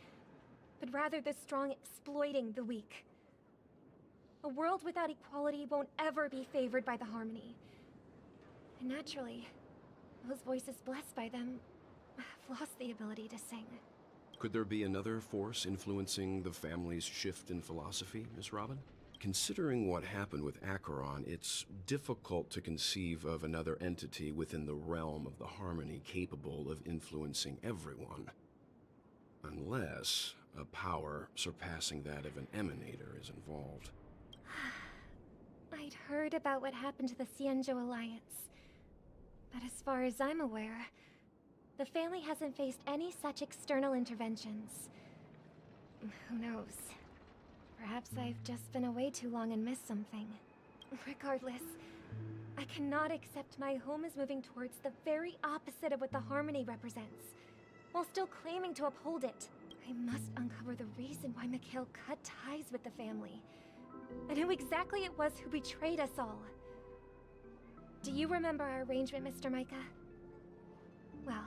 but rather the strong exploiting the weak. A world without equality won't ever be favored by the harmony. And naturally, those voices blessed by them have lost the ability to sing. Could there be another force influencing the family's shift in philosophy, Miss Robin? Considering what happened with Acheron, it's difficult to conceive of another entity within the realm of the harmony capable of influencing everyone. Unless a power surpassing that of an emanator is involved. I'd heard about what happened to the Cienjo Alliance, but as far as I'm aware, the family hasn't faced any such external interventions. Who knows? Perhaps I've just been away too long and missed something. Regardless, I cannot accept my home is moving towards the very opposite of what the Harmony represents, while still claiming to uphold it. I must uncover the reason why Mikhail cut ties with the family, and who exactly it was who betrayed us all. Do you remember our arrangement, Mr. Micah? Well,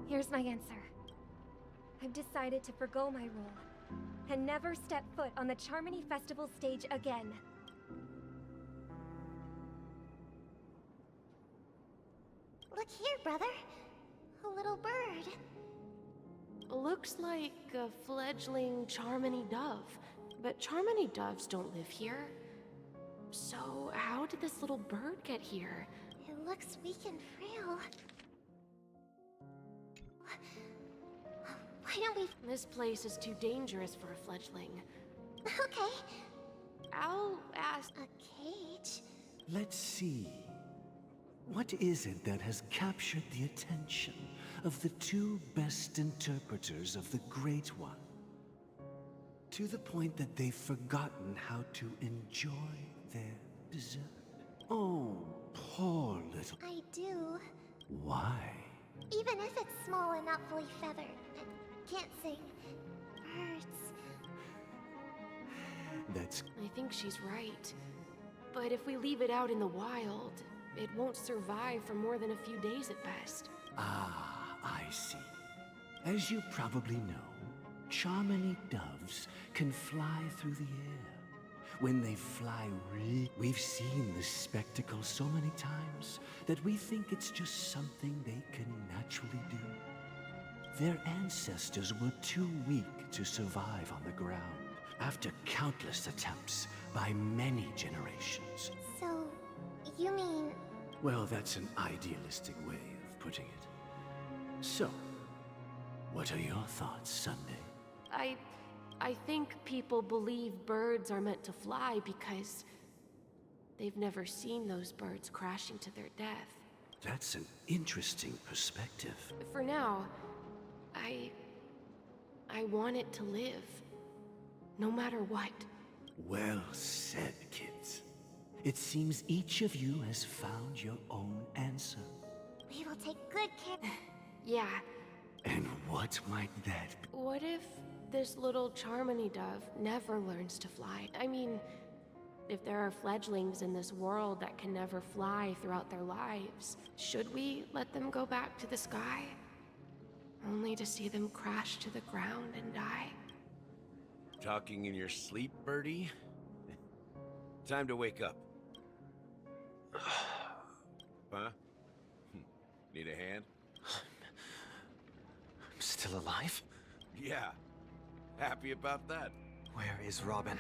here's my answer. I've decided to forgo my role, and never step foot on the Charmony Festival stage again. Look here, brother. A little bird. Looks like a fledgling Charmony dove, but Charmony doves don't live here. So, how did this little bird get here? It looks weak and frail. Why don't we... This place is too dangerous for a fledgling. Okay. I'll ask... A cage? Let's see. What is it that has captured the attention of the two best interpreters of the Great One? To the point that they've forgotten how to enjoy their dessert. Oh, poor little... I do. Why? Even if it's small and not fully feathered. I can't sing. Birds. That's... I think she's right. But if we leave it out in the wild, it won't survive for more than a few days at best. Ah, I see. As you probably know, Charmony doves can fly through the air. When they fly we've seen this spectacle so many times that we think it's just something they can naturally do. Their ancestors were too weak to survive on the ground after countless attempts by many generations. So, you mean... Well, that's an idealistic way of putting it. So, what are your thoughts, Sunday? I think people believe birds are meant to fly because they've never seen those birds crashing to their death. That's an interesting perspective. For now, I want it to live. No matter what. Well said, kids. It seems each of you has found your own answer. We will take good care... Yeah. And what might that be? What if this little Charmony dove never learns to fly? I mean, if there are fledglings in this world that can never fly throughout their lives, should we let them go back to the sky? Only to see them crash to the ground and die? Talking in your sleep, birdie? Time to wake up. Huh? Need a hand? I'm still alive? Yeah. Happy about that. Where is Robin?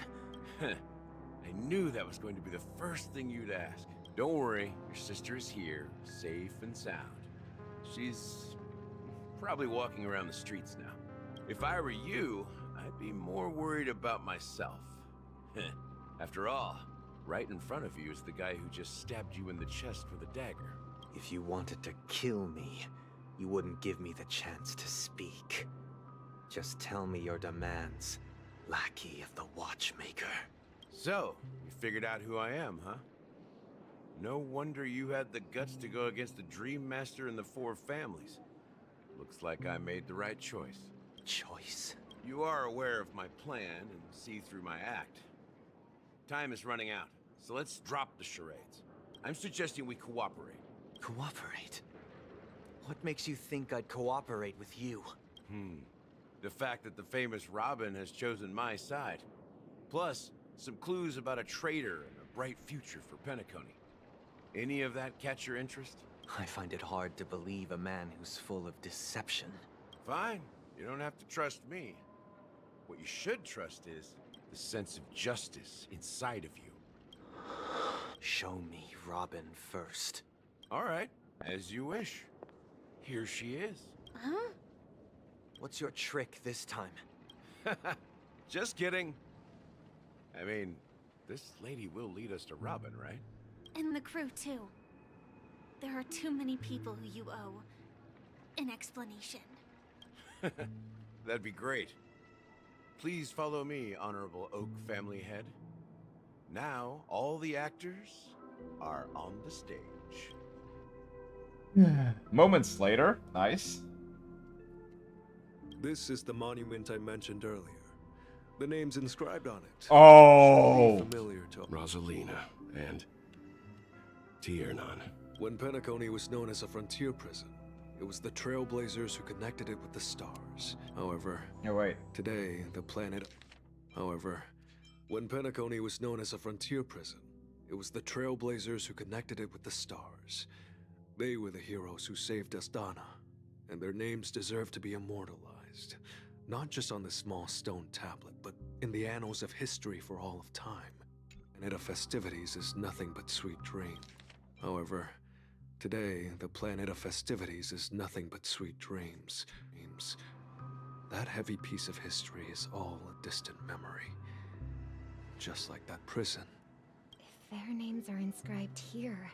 I knew that was going to be the first thing you'd ask. Don't worry, your sister is here, safe and sound. She's probably walking around the streets now. If I were you, I'd be more worried about myself. After all, right in front of you is the guy who just stabbed you in the chest with a dagger. If you wanted to kill me, you wouldn't give me the chance to speak. Just tell me your demands, lackey of the Watchmaker. So, you figured out who I am, huh? No wonder you had the guts to go against the Dream Master and the Four Families. Looks like I made the right choice. Choice? You are aware of my plan and see through my act. Time is running out, so let's drop the charades. I'm suggesting we cooperate. Cooperate? What makes you think I'd cooperate with you? The fact that the famous Robin has chosen my side. Plus, some clues about a traitor and a bright future for Penacony. Any of that catch your interest? I find it hard to believe a man who's full of deception. Fine. You don't have to trust me. What you should trust is the sense of justice inside of you. Show me Robin first. All right, as you wish. Here she is. Huh? What's your trick this time? Just kidding. I mean, this lady will lead us to Robin, right? And the crew, too. There are too many people who you owe an explanation. That'd be great. Please follow me, Honorable Oak Family Head. Now, all the actors, are on the stage. Moments later. Nice. This is the monument I mentioned earlier. The names inscribed on it. Oh! Should be familiar to Rosalina and Tiernan. When Penacony was known as a frontier prison, it was the Trailblazers who connected it with the stars. However, today, the planet... However, when Penacony was known as a frontier prison, it was the Trailblazers who connected it with the stars. They were the heroes who saved Astana, and their names deserve to be immortalized. Not just on this small stone tablet, but in the annals of history for all of time. Planet of festivities is nothing but sweet dream. However, today, the planet of festivities is nothing but sweet dreams. That heavy piece of history is all a distant memory. Just like that prison. If their names are inscribed here,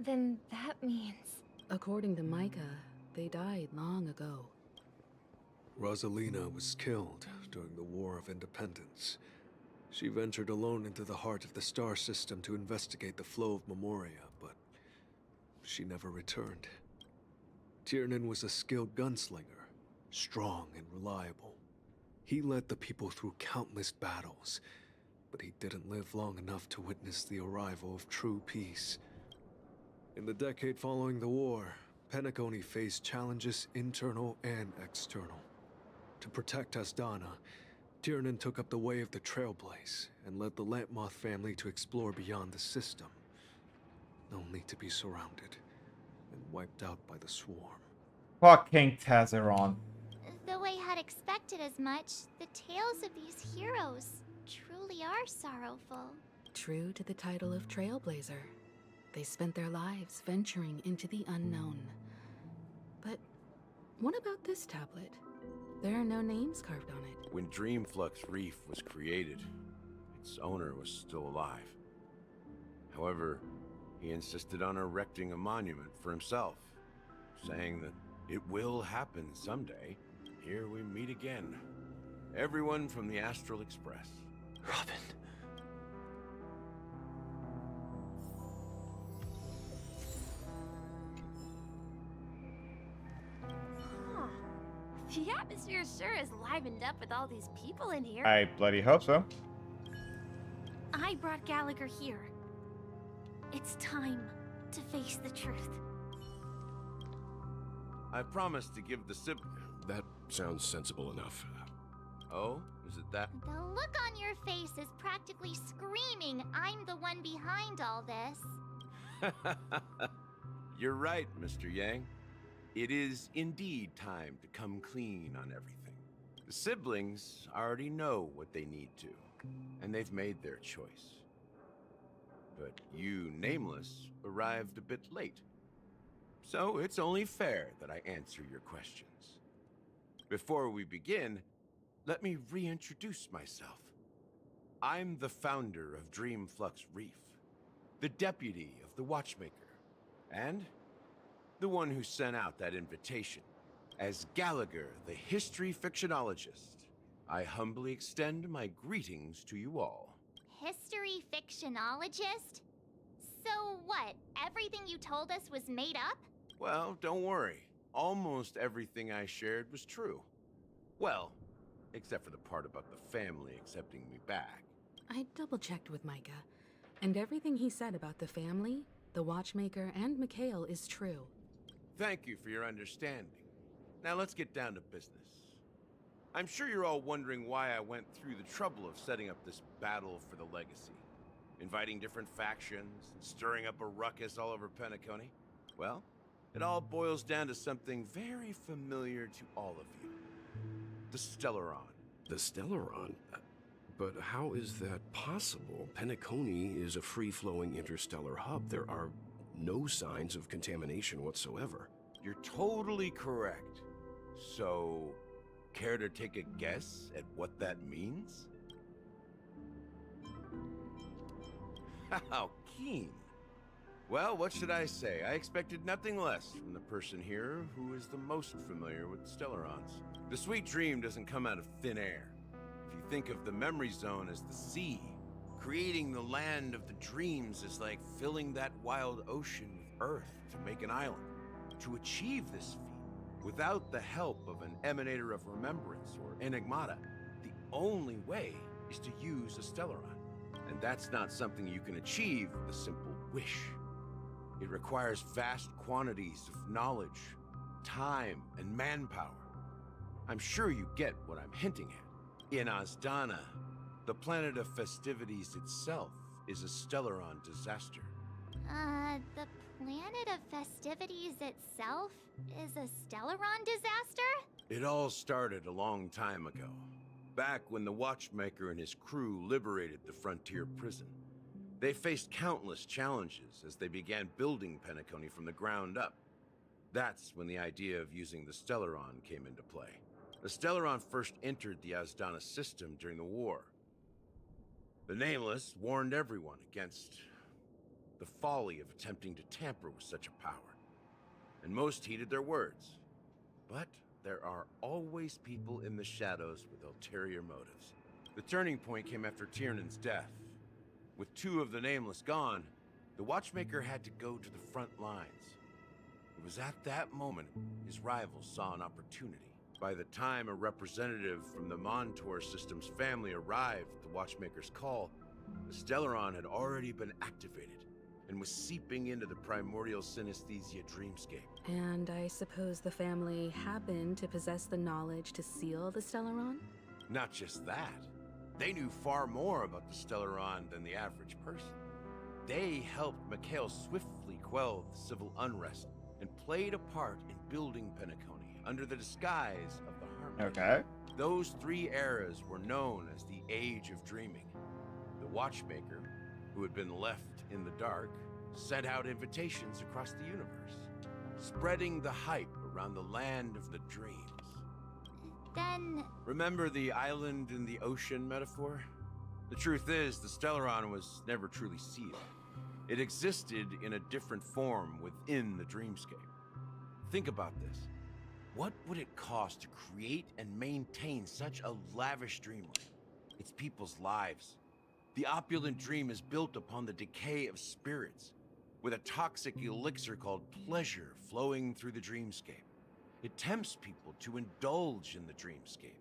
then that means... According to Micah, they died long ago. Rosalina was killed during the War of Independence. She ventured alone into the heart of the star system to investigate the flow of Memoria, but she never returned. Tiernan was a skilled gunslinger, strong and reliable. He led the people through countless battles, but he didn't live long enough to witness the arrival of true peace. In the decade following the war, Penacony faced challenges internal and external. To protect Astana, Tiernan took up the way of the Trailblaze and led the Lampmoth family to explore beyond the system, only to be surrounded and wiped out by the swarm. Fucking Tazeron. Though I had expected as much, the tales of these heroes truly are sorrowful. True to the title of Trailblazer, they spent their lives venturing into the unknown. But what about this tablet? There are no names carved on it. When Dreamflux Reef was created, its owner was still alive. However, he insisted on erecting a monument for himself, saying that it will happen someday. Here we meet again. Everyone from the Astral Express. Robin. Huh. The atmosphere sure is livened up with all these people in here. I bloody hope so. I brought Gallagher here. It's time to face the truth. I promised to give the sibling. That sounds sensible enough. Oh, is it that? The look on your face is practically screaming, I'm the one behind all this. You're right, Mr. Yang. It is indeed time to come clean on everything. The siblings already know what they need to, and they've made their choice. But you, Nameless, arrived a bit late. So it's only fair that I answer your questions. Before we begin, let me reintroduce myself. I'm the founder of Dreamflux Reef, the deputy of the Watchmaker, and the one who sent out that invitation. As Gallagher, the history fictionologist, I humbly extend my greetings to you all. History fictionologist? So what, everything you told us was made up? Well, don't worry. Almost everything I shared was true. Well, except for the part about the family accepting me back. I double-checked with Micah, and everything he said about the family, the Watchmaker, and Mikhail is true. Thank you for your understanding. Now let's get down to business. I'm sure you're all wondering why I went through the trouble of setting up this battle for the legacy. Inviting different factions, and stirring up a ruckus all over Penacony. Well, it all boils down to something very familiar to all of you. The Stellaron. The Stellaron? But how is that possible? Penacony is a free-flowing interstellar hub. There are no signs of contamination whatsoever. You're totally correct. So, care to take a guess at what that means? How keen. Well, what should I say? I expected nothing less from the person here who is the most familiar with Stellarons. The sweet dream doesn't come out of thin air. If you think of the memory zone as the sea, Creating the land of the dreams is like filling that wild ocean with earth to make an island. To achieve this feat, without the help of an emanator of remembrance or enigmata, the only way is to use a Stellaron. And that's not something you can achieve with a simple wish. It requires vast quantities of knowledge, time, and manpower. I'm sure you get what I'm hinting at. In Azdana, the planet of festivities itself is a Stellaron disaster. The planet of festivities itself is a Stellaron disaster? It all started a long time ago, back when the Watchmaker and his crew liberated the frontier prison. They faced countless challenges as they began building Penacony from the ground up. That's when the idea of using the Stellaron came into play. The Stellaron first entered the Azdana system during the war. The Nameless warned everyone against the folly of attempting to tamper with such a power, and most heeded their words. But there are always people in the shadows with ulterior motives. The turning point came after Tiernan's death. With two of the Nameless gone, the Watchmaker had to go to the front lines. It was at that moment his rivals saw an opportunity. By the time a representative from the Montour System's family arrived at the Watchmaker's call, the Stellaron had already been activated and was seeping into the primordial synesthesia dreamscape. And I suppose the family happened to possess the knowledge to seal the Stellaron? Not just that. They knew far more about the Stellaron than the average person. They helped Mikhail swiftly quell the civil unrest and played a part in building Penacony under the disguise of the Harmony. Okay. Those three eras were known as the Age of Dreaming. The Watchmaker, who had been left in the dark, sent out invitations across the universe, spreading the hype around the land of the dreams. Then... Remember the island in the ocean metaphor? The truth is, the Stellaron was never truly sealed. It existed in a different form within the dreamscape. Think about this. What would it cost to create and maintain such a lavish dreamland? It's people's lives. The opulent dream is built upon the decay of spirits, with a toxic elixir called pleasure flowing through the dreamscape. It tempts people to indulge in the dreamscape,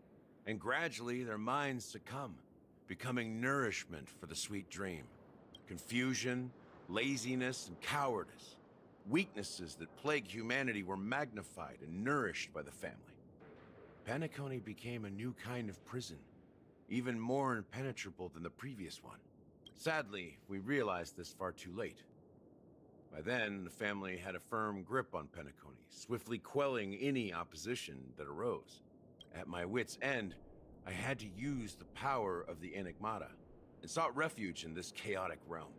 and gradually their minds succumb, becoming nourishment for the sweet dream. Confusion, laziness, and cowardice, weaknesses that plague humanity, were magnified and nourished by the family. Penacony became a new kind of prison, even more impenetrable than the previous one. Sadly, we realized this far too late. By then, the family had a firm grip on Penacony, swiftly quelling any opposition that arose. At my wit's end, I had to use the power of the Enigmata, and sought refuge in this chaotic realm.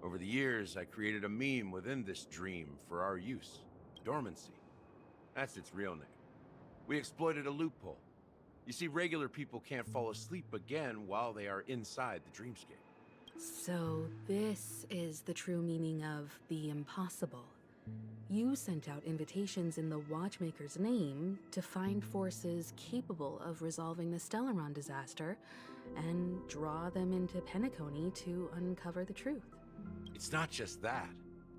Over the years, I created a meme within this dream for our use. Dormancy. That's its real name. We exploited a loophole. You see, regular people can't fall asleep again while they are inside the dreamscape. So this is the true meaning of the impossible. You sent out invitations in the Watchmaker's name to find forces capable of resolving the Stellaron disaster and draw them into Penacony to uncover the truth. It's not just that.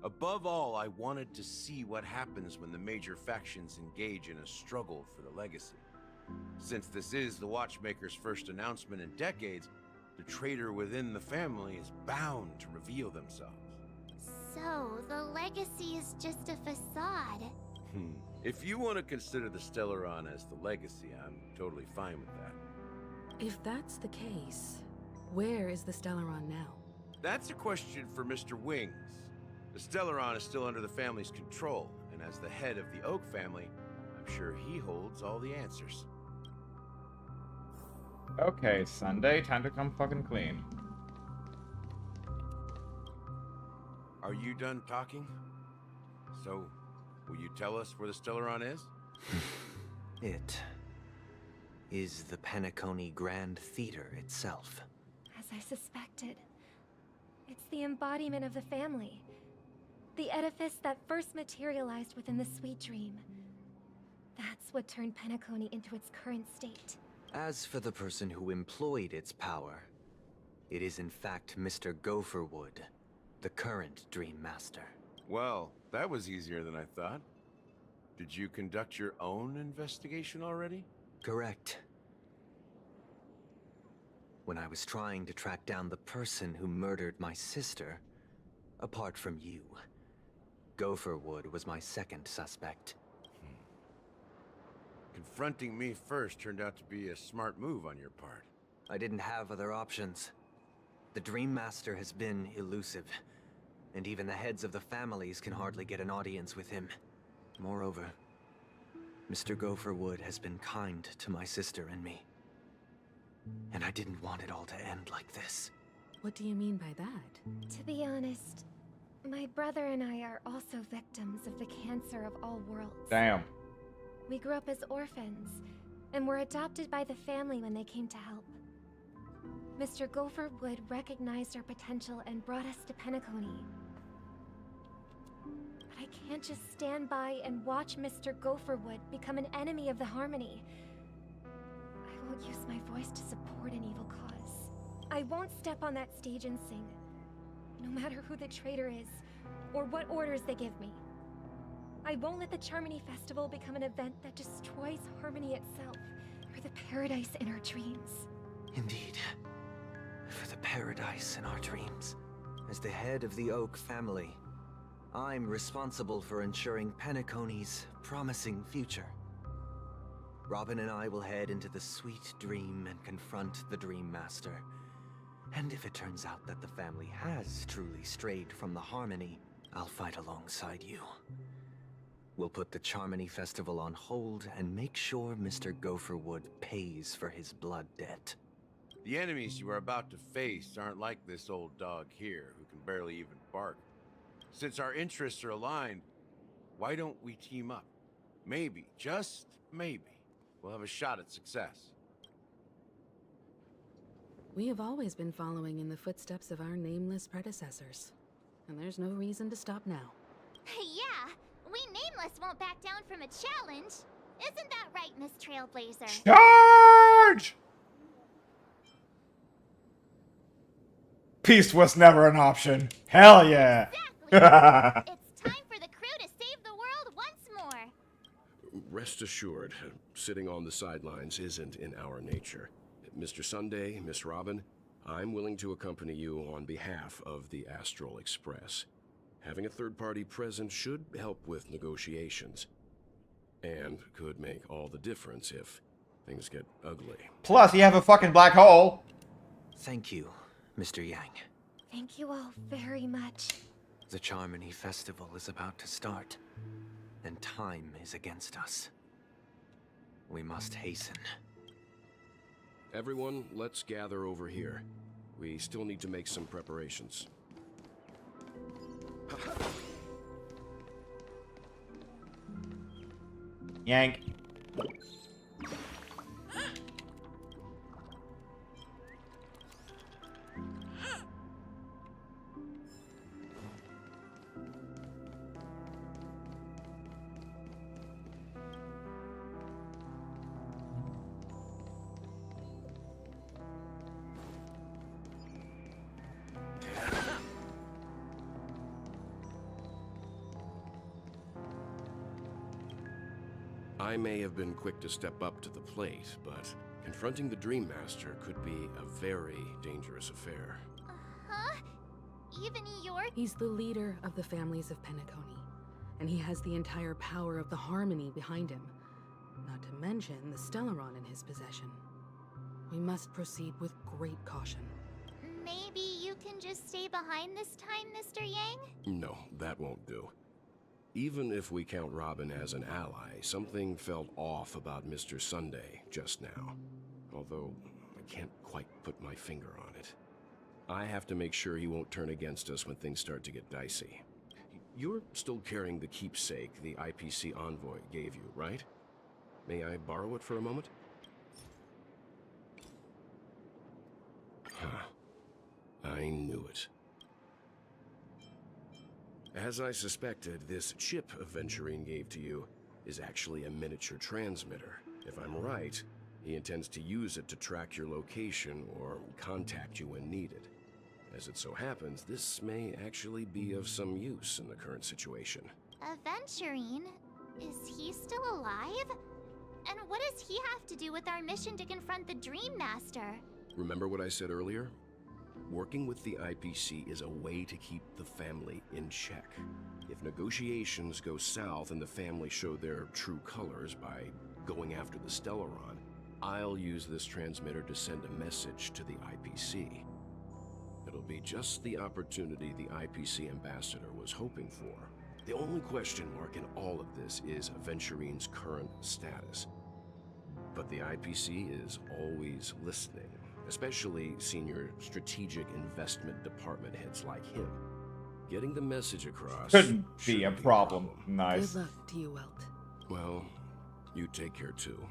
Above all, I wanted to see what happens when the major factions engage in a struggle for the legacy. Since this is the Watchmaker's first announcement in decades, the traitor within the family is bound to reveal themselves. So, the legacy is just a facade. If you want to consider the Stellaron as the legacy, I'm totally fine with that. If that's the case, where is the Stellaron now? That's a question for Mr. Wings. The Stellaron is still under the family's control, and as the head of the Oak family, I'm sure he holds all the answers. Okay, Sunday, time to come fucking clean. Are you done talking? So, will you tell us where the Stellaron is? It is the Penacony Grand Theater itself. As I suspected. It's the embodiment of the family. The edifice that first materialized within the sweet dream. That's what turned Penacony into its current state. As for the person who employed its power, It is in fact Mr. Gopherwood, the current Dream Master. Well, that was easier than I thought. Did you conduct your own investigation already? Correct. When I was trying to track down the person who murdered my sister, apart from you, Gopherwood was my second suspect. Confronting me first turned out to be a smart move on your part. I didn't have other options. The Dream Master has been elusive, and even the heads of the families can hardly get an audience with him. Moreover, Mr. Gopherwood has been kind to my sister and me. And I didn't want it all to end like this. What do you mean by that? To be honest, my brother and I are also victims of the cancer of all worlds. Damn. We grew up as orphans, and were adopted by the family when they came to help. Mr. Gopherwood recognized our potential and brought us to Penacony. But I can't just stand by and watch Mr. Gopherwood become an enemy of the Harmony. I won't use my voice to support an evil cause. I won't step on that stage and sing, no matter who the traitor is, or what orders they give me. I won't let the Charmony Festival become an event that destroys Harmony itself, or the paradise in our dreams. Indeed. For the paradise in our dreams. As the head of the Oak family, I'm responsible for ensuring Penacony's promising future. Robin and I will head into the sweet dream and confront the Dream Master. And if it turns out that the family has truly strayed from the Harmony, I'll fight alongside you. We'll put the Charmony Festival on hold and make sure Mr. Gopherwood pays for his blood debt. The enemies you are about to face aren't like this old dog here, who can barely even bark. Since our interests are aligned, why don't we team up? Maybe, just maybe, we'll have a shot at success. We have always been following in the footsteps of our nameless predecessors, and there's no reason to stop now. Yeah, we Nameless won't back down from a challenge. Isn't that right, Miss Trailblazer? Charge! Peace was never an option. Hell yeah! Exactly. It's time for the crew to save the world once more. Rest assured, sitting on the sidelines isn't in our nature. Mr. Sunday, Miss Robin, I'm willing to accompany you on behalf of the Astral Express. Having a third party present should help with negotiations. And could make all the difference if things get ugly. Plus, you have a fucking black hole. Thank you, Mr. Yang. Thank you all very much. The Charmony Festival is about to start, and time is against us. We must hasten. Everyone, let's gather over here. We still need to make some preparations. Yank. I may have been quick to step up to the plate, but confronting the Dream Master could be a very dangerous affair. Huh? Even you're... He's the leader of the families of Penacony, and he has the entire power of the Harmony behind him. Not to mention the Stellaron in his possession. We must proceed with great caution. Maybe you can just stay behind this time, Mr. Yang? No, that won't do. Even if we count Robin as an ally, something felt off about Mr. Sunday just now. Although, I can't quite put my finger on it. I have to make sure he won't turn against us when things start to get dicey. You're still carrying the keepsake the IPC envoy gave you, right? May I borrow it for a moment? Huh. I knew it. As I suspected, this chip Aventurine gave to you is actually a miniature transmitter. If I'm right, He intends to use it to track your location or contact you when needed. As it so happens, this may actually be of some use in the current situation. Aventurine? Is he still alive? And what does he have to do with our mission to confront the Dream Master? Remember what I said earlier? Working with the IPC is a way to keep the family in check. If negotiations go south and the family show their true colors by going after the Stellaron, I'll use this transmitter to send a message to the IPC. It'll be just the opportunity the IPC ambassador was hoping for. The only question mark in all of this is Aventurine's current status. But the IPC is always listening, especially senior strategic investment department heads like him. Getting the message across Couldn't be a problem. Nice. Good luck to you, Welt. Well, you take care too.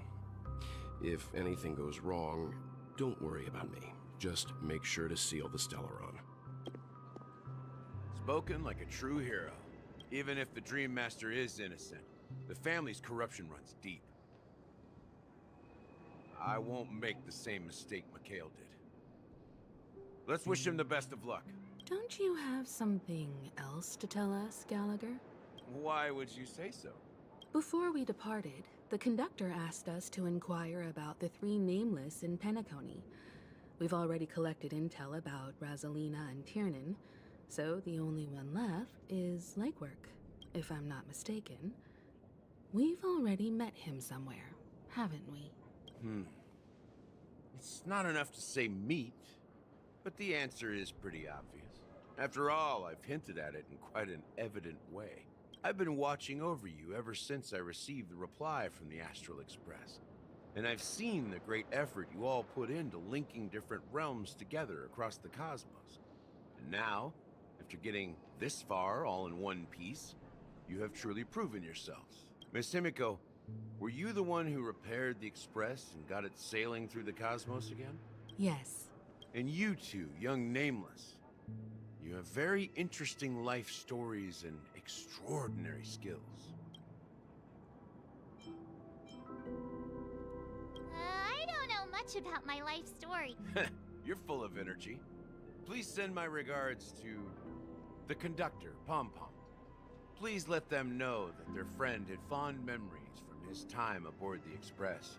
If anything goes wrong, don't worry about me. Just make sure to seal the Stellaron. Spoken like a true hero. Even if the Dream Master is innocent, the family's corruption runs deep. I won't make the same mistake Mikhail did. Let's wish him the best of luck. Don't you have something else to tell us, Gallagher? Why would you say so? Before we departed, the conductor asked us to inquire about the 3 nameless in Penacony. We've already collected intel about Rosalina and Tiernan, so the only one left is Legwork, if I'm not mistaken. We've already met him somewhere, haven't we? It's not enough to say meet, but the answer is pretty obvious. After all, I've hinted at it in quite an evident way. I've been watching over you ever since I received the reply from the Astral Express. And I've seen the great effort you all put into linking different realms together across the cosmos. And now, after getting this far all in one piece, you have truly proven yourselves. Miss Himiko, were you the one who repaired the Express and got it sailing through the cosmos again? Yes. And you two, young Nameless, you have very interesting life stories and extraordinary skills. I don't know much about my life story. You're full of energy. Please send my regards to the conductor, Pom Pom. Please let them know that their friend had fond memories from his time aboard the Express,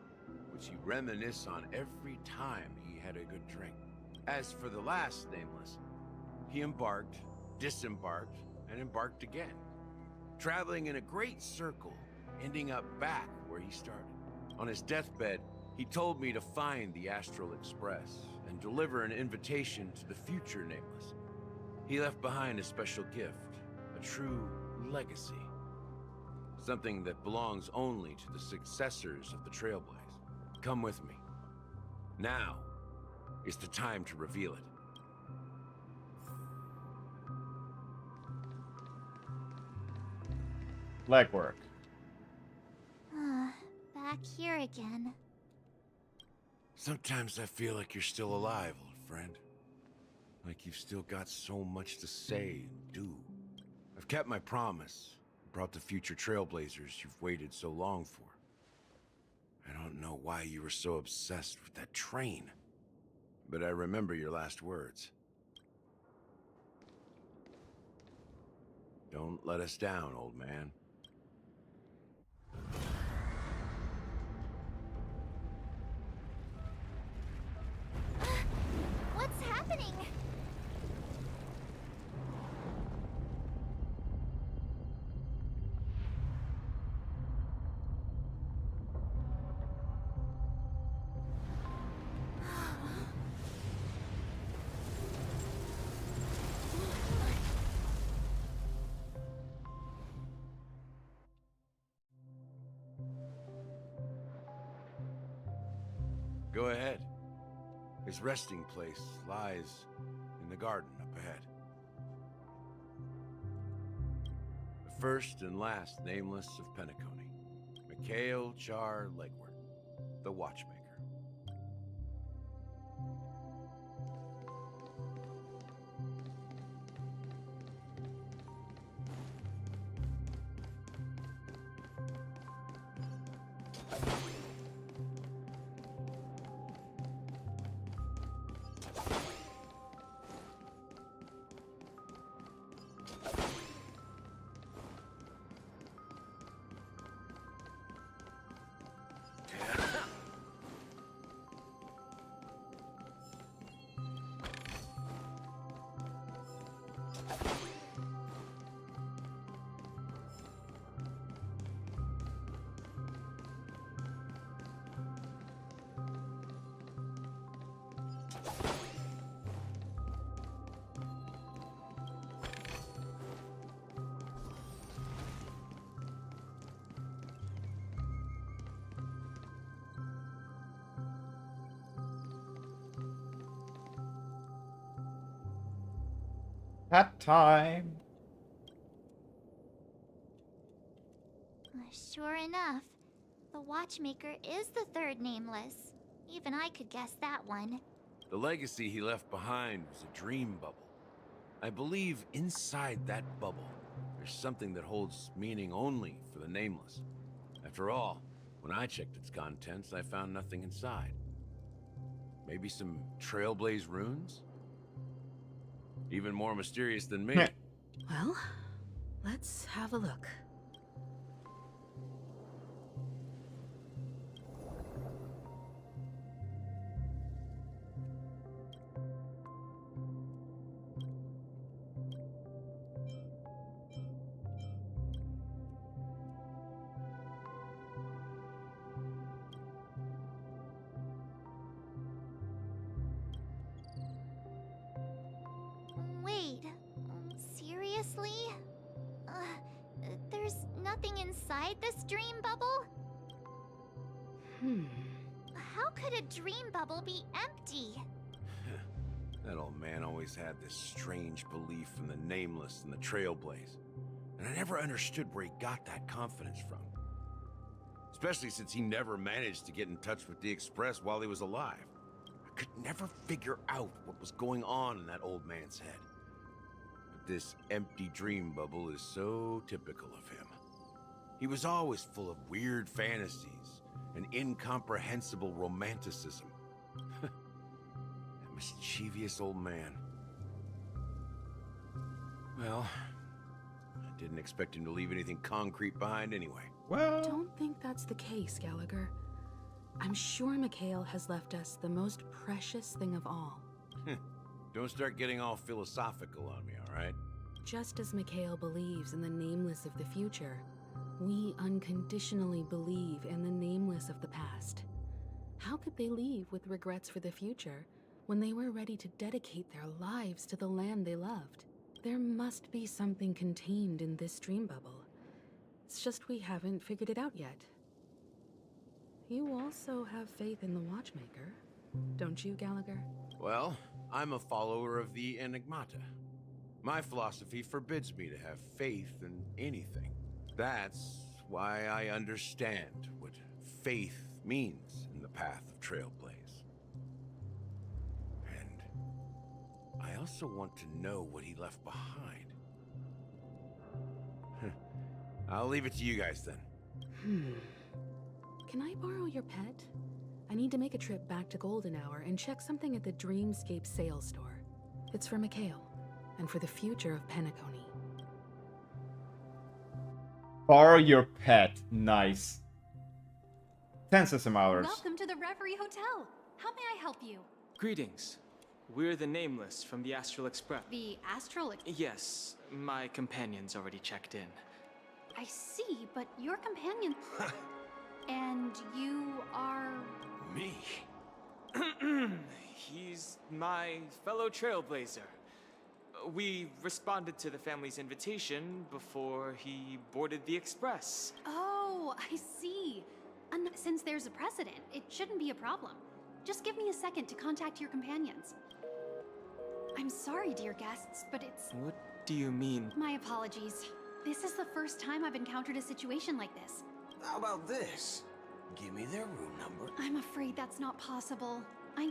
which he reminisced on every time he had a good drink. As for the last Nameless, he embarked, disembarked, and embarked again, traveling in a great circle, ending up back where he started. On his deathbed, he told me to find the Astral Express and deliver an invitation to the future Nameless. He left behind a special gift, a true legacy. Something that belongs only to the successors of the Trailblaze. Come with me. Now is the time to reveal it. Legwork. Back here again. Sometimes I feel like you're still alive, old friend. Like you've still got so much to say and do. I've kept my promise, brought the future Trailblazers you've waited so long for. I don't know why you were so obsessed with that train, but I remember your last words. Don't let us down, old man. What's happening? Go ahead. His resting place lies in the garden up ahead. The first and last Nameless of Penacony, Mikhail Char Legwork, the Watchmaker. Hat time. Sure enough, the watchmaker is the third nameless. Even I could guess that one. The legacy he left behind was a dream bubble. I believe inside that bubble, there's something that holds meaning only for the nameless. After all, when I checked its contents, I found nothing inside. Maybe some trailblaze runes? Even more mysterious than me. Well, let's have a look. Wait, seriously? There's nothing inside this dream bubble? How could a dream bubble be empty? That old man always had this strange belief in the nameless and the trailblaze. And I never understood where he got that confidence from. Especially since he never managed to get in touch with the Express while he was alive. I could never figure out what was going on in that old man's head. But this empty dream bubble is so typical of him. He was always full of weird fantasies and incomprehensible romanticism. That mischievous old man. Well, I didn't expect him to leave anything concrete behind anyway. Well, Don't think that's the case, Gallagher. I'm sure Mikhail has left us the most precious thing of all. Don't start getting all philosophical on me, all right? Just as Mikhail believes in the nameless of the future, we unconditionally believe in the nameless of the past. How could they leave with regrets for the future when they were ready to dedicate their lives to the land they loved? There must be something contained in this dream bubble. It's just we haven't figured it out yet. You also have faith in the Watchmaker, don't you, Gallagher? Well, I'm a follower of the Enigmata. My philosophy forbids me to have faith in anything. That's why I understand what faith means in the path of Trailblaze. And I also want to know what he left behind. I'll leave it to you guys then. Can I borrow your pet? I need to make a trip back to Golden Hour and check something at the Dreamscape sales store. It's for Mikhail, and for the future of Penacony. borrow your pet. Nice. 10 system hours. Welcome to the Reverie Hotel. How may I help you? Greetings. We're the Nameless from the Astral Express. The Astral Yes, my companion's already checked in. I see, but your companion... And you are... Me? He's my fellow trailblazer. We responded to the family's invitation before he boarded the express. Oh, I see. And since there's a precedent, it shouldn't be a problem. Just give me a second to contact your companions. I'm sorry, dear guests, but it's... What do you mean? My apologies. This is the first time I've encountered a situation like this. How about this? Give me their room number. I'm afraid that's not possible.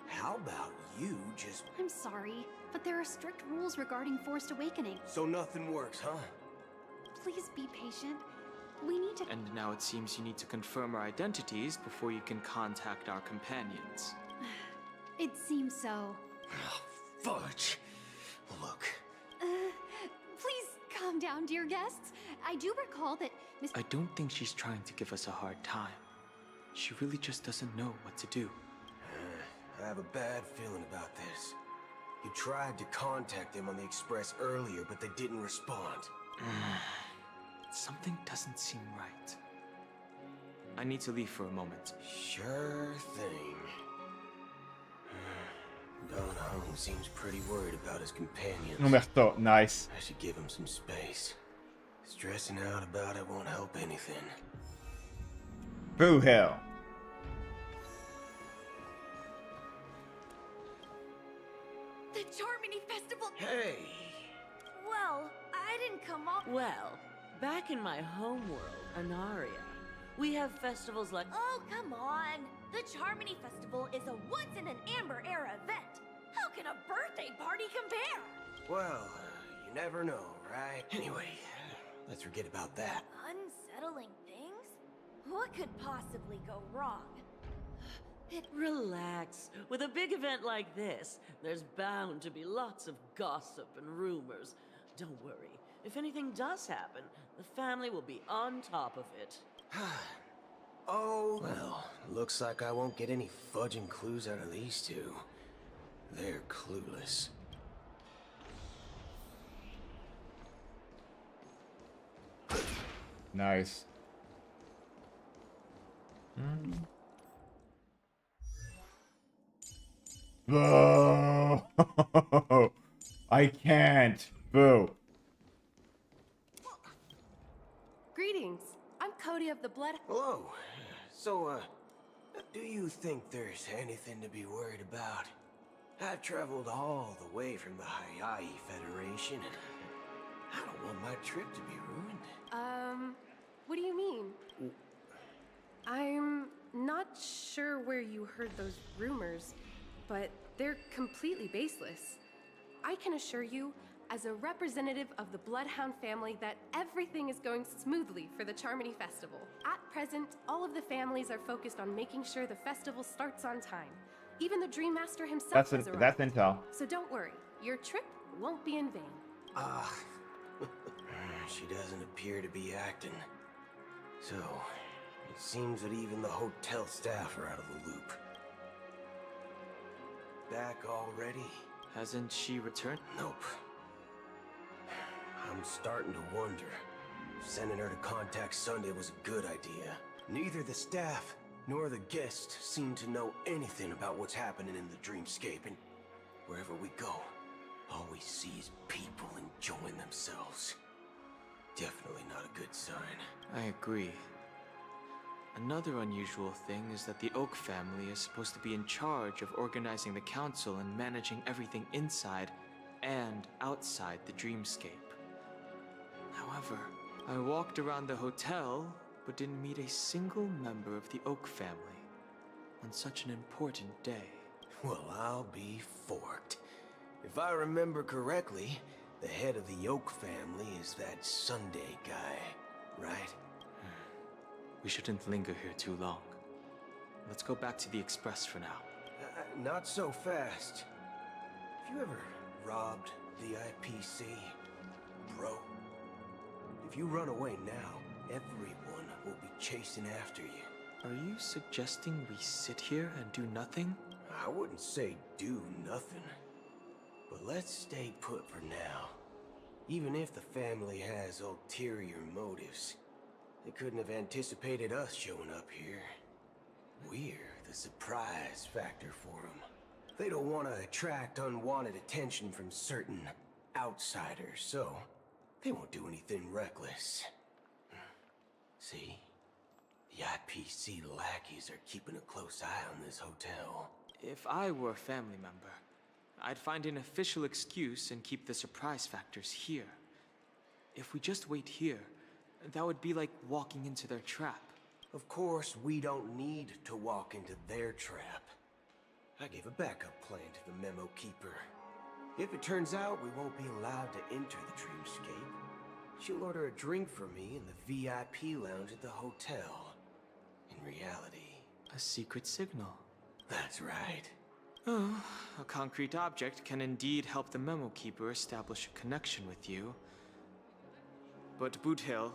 How about you just... I'm sorry, but there are strict rules regarding forced awakening. So nothing works, huh? Please be patient. We need to... And now it seems you need to confirm our identities before you can contact our companions. It seems so. Fudge. Look. Please calm down, dear guests. I do recall that Miss... I don't think she's trying to give us a hard time. She really just doesn't know what to do. I have a bad feeling about this. You tried to contact them on the Express earlier, but they didn't respond. Something doesn't seem right. I need to leave for a moment. Sure thing. Don Hung seems pretty worried about his companions. Umberto, nice. I should give him some space. Stressing out about it won't help anything. Boo hell. The Charmony Festival... Hey! hell? I didn't come all— Well, back in my homeworld, Anaria, we have festivals like— Oh, come on! The Charmony Festival is a once-in-an-Amber-era event! How can a birthday party compare? Well, you never know, right? Anyway, let's forget about that. Unsettling things? What could possibly go wrong? Relax. With a big event like this, there's bound to be lots of gossip and rumors. Don't worry. If anything does happen, the family will be on top of it. Oh, well, looks like I won't get any fudging clues out of these two. They're clueless. Nice. Boo! I can't. Boo. Greetings. I'm Cody of the Blood. Hello. So, do you think there's anything to be worried about? I've traveled all the way from the Hayai Federation, and I don't want my trip to be ruined. What do you mean? I'm not sure where you heard those rumors, but they're completely baseless. I can assure you, as a representative of the Bloodhound family, that everything is going smoothly for the Charmony Festival. At present, all of the families are focused on making sure the festival starts on time. Even the Dream Master himself has arrived. That's intel. So don't worry, your trip won't be in vain. She doesn't appear to be acting. So, it seems that even the hotel staff are out of the loop. Back already? Hasn't she returned? Nope. I'm starting to wonder if sending her to contact Sunday was a good idea. Neither the staff nor the guests seem to know anything about what's happening in the dreamscape, and wherever we go, all we see is people enjoying themselves. Definitely not a good sign. I agree. Another unusual thing is that the Oak family is supposed to be in charge of organizing the council and managing everything inside and outside the dreamscape. However, I walked around the hotel, but didn't meet a single member of the Oak family on such an important day. Well, I'll be forked. If I remember correctly, the head of the Oak family is that Sunday guy, right? We shouldn't linger here too long. Let's go back to the Express for now. Not so fast. Have you ever robbed the IPC, bro? If you run away now, everyone will be chasing after you. Are you suggesting we sit here and do nothing? I wouldn't say do nothing. But let's stay put for now. Even if the family has ulterior motives, they couldn't have anticipated us showing up here. We're the surprise factor for them. They don't want to attract unwanted attention from certain outsiders, so they won't do anything reckless. See? The IPC lackeys are keeping a close eye on this hotel. If I were a family member, I'd find an official excuse and keep the surprise factors here. If we just wait here, that would be like walking into their trap. Of course, we don't need to walk into their trap. I gave a backup plan to the memo keeper. If it turns out we won't be allowed to enter the dreamscape, she'll order a drink for me in the VIP lounge at the hotel. In reality... A secret signal. That's right. Oh, a concrete object can indeed help the memo keeper establish a connection with you. But Boot Hill,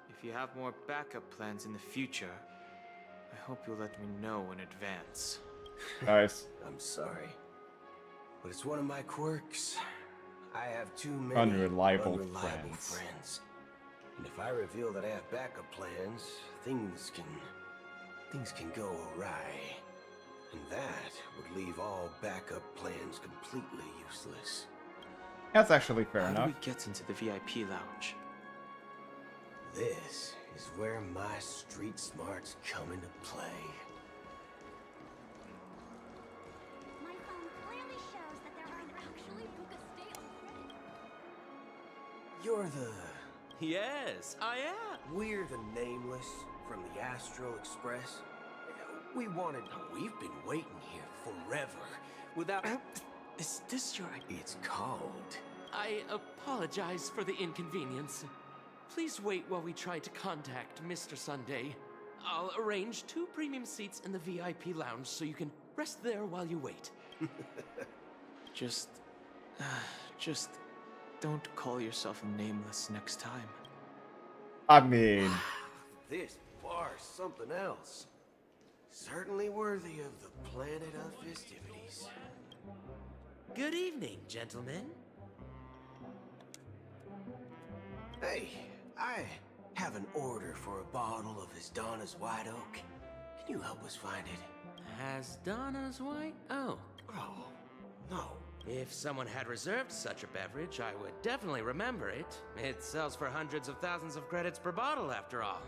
if you have more backup plans in the future, I hope you'll let me know in advance. Nice. I'm sorry, but it's one of my quirks. I have too many unreliable friends. And if I reveal that I have backup plans, things can go awry. And that would leave all backup plans completely useless. That's actually fair enough. How do we get into the VIP lounge? This is where my street smarts come into play. My phone clearly shows that there are actually book a stay on credit. You're the... Yes, I am. We're the Nameless from the Astral Express. We wanted... We've been waiting here forever without... Is this your... It's called... I apologize for the inconvenience. Please wait while we try to contact Mr. Sunday. I'll arrange 2 premium seats in the VIP lounge so you can rest there while you wait. Just don't call yourself Nameless next time. I mean... This bar's something else. Certainly worthy of the planet of festivities. Good evening, gentlemen. Hey, I have an order for a bottle of Asdana's White Oak. Can you help us find it? Asdana's White Oak? Oh, no. If someone had reserved such a beverage, I would definitely remember it. It sells for hundreds of thousands of credits per bottle, after all.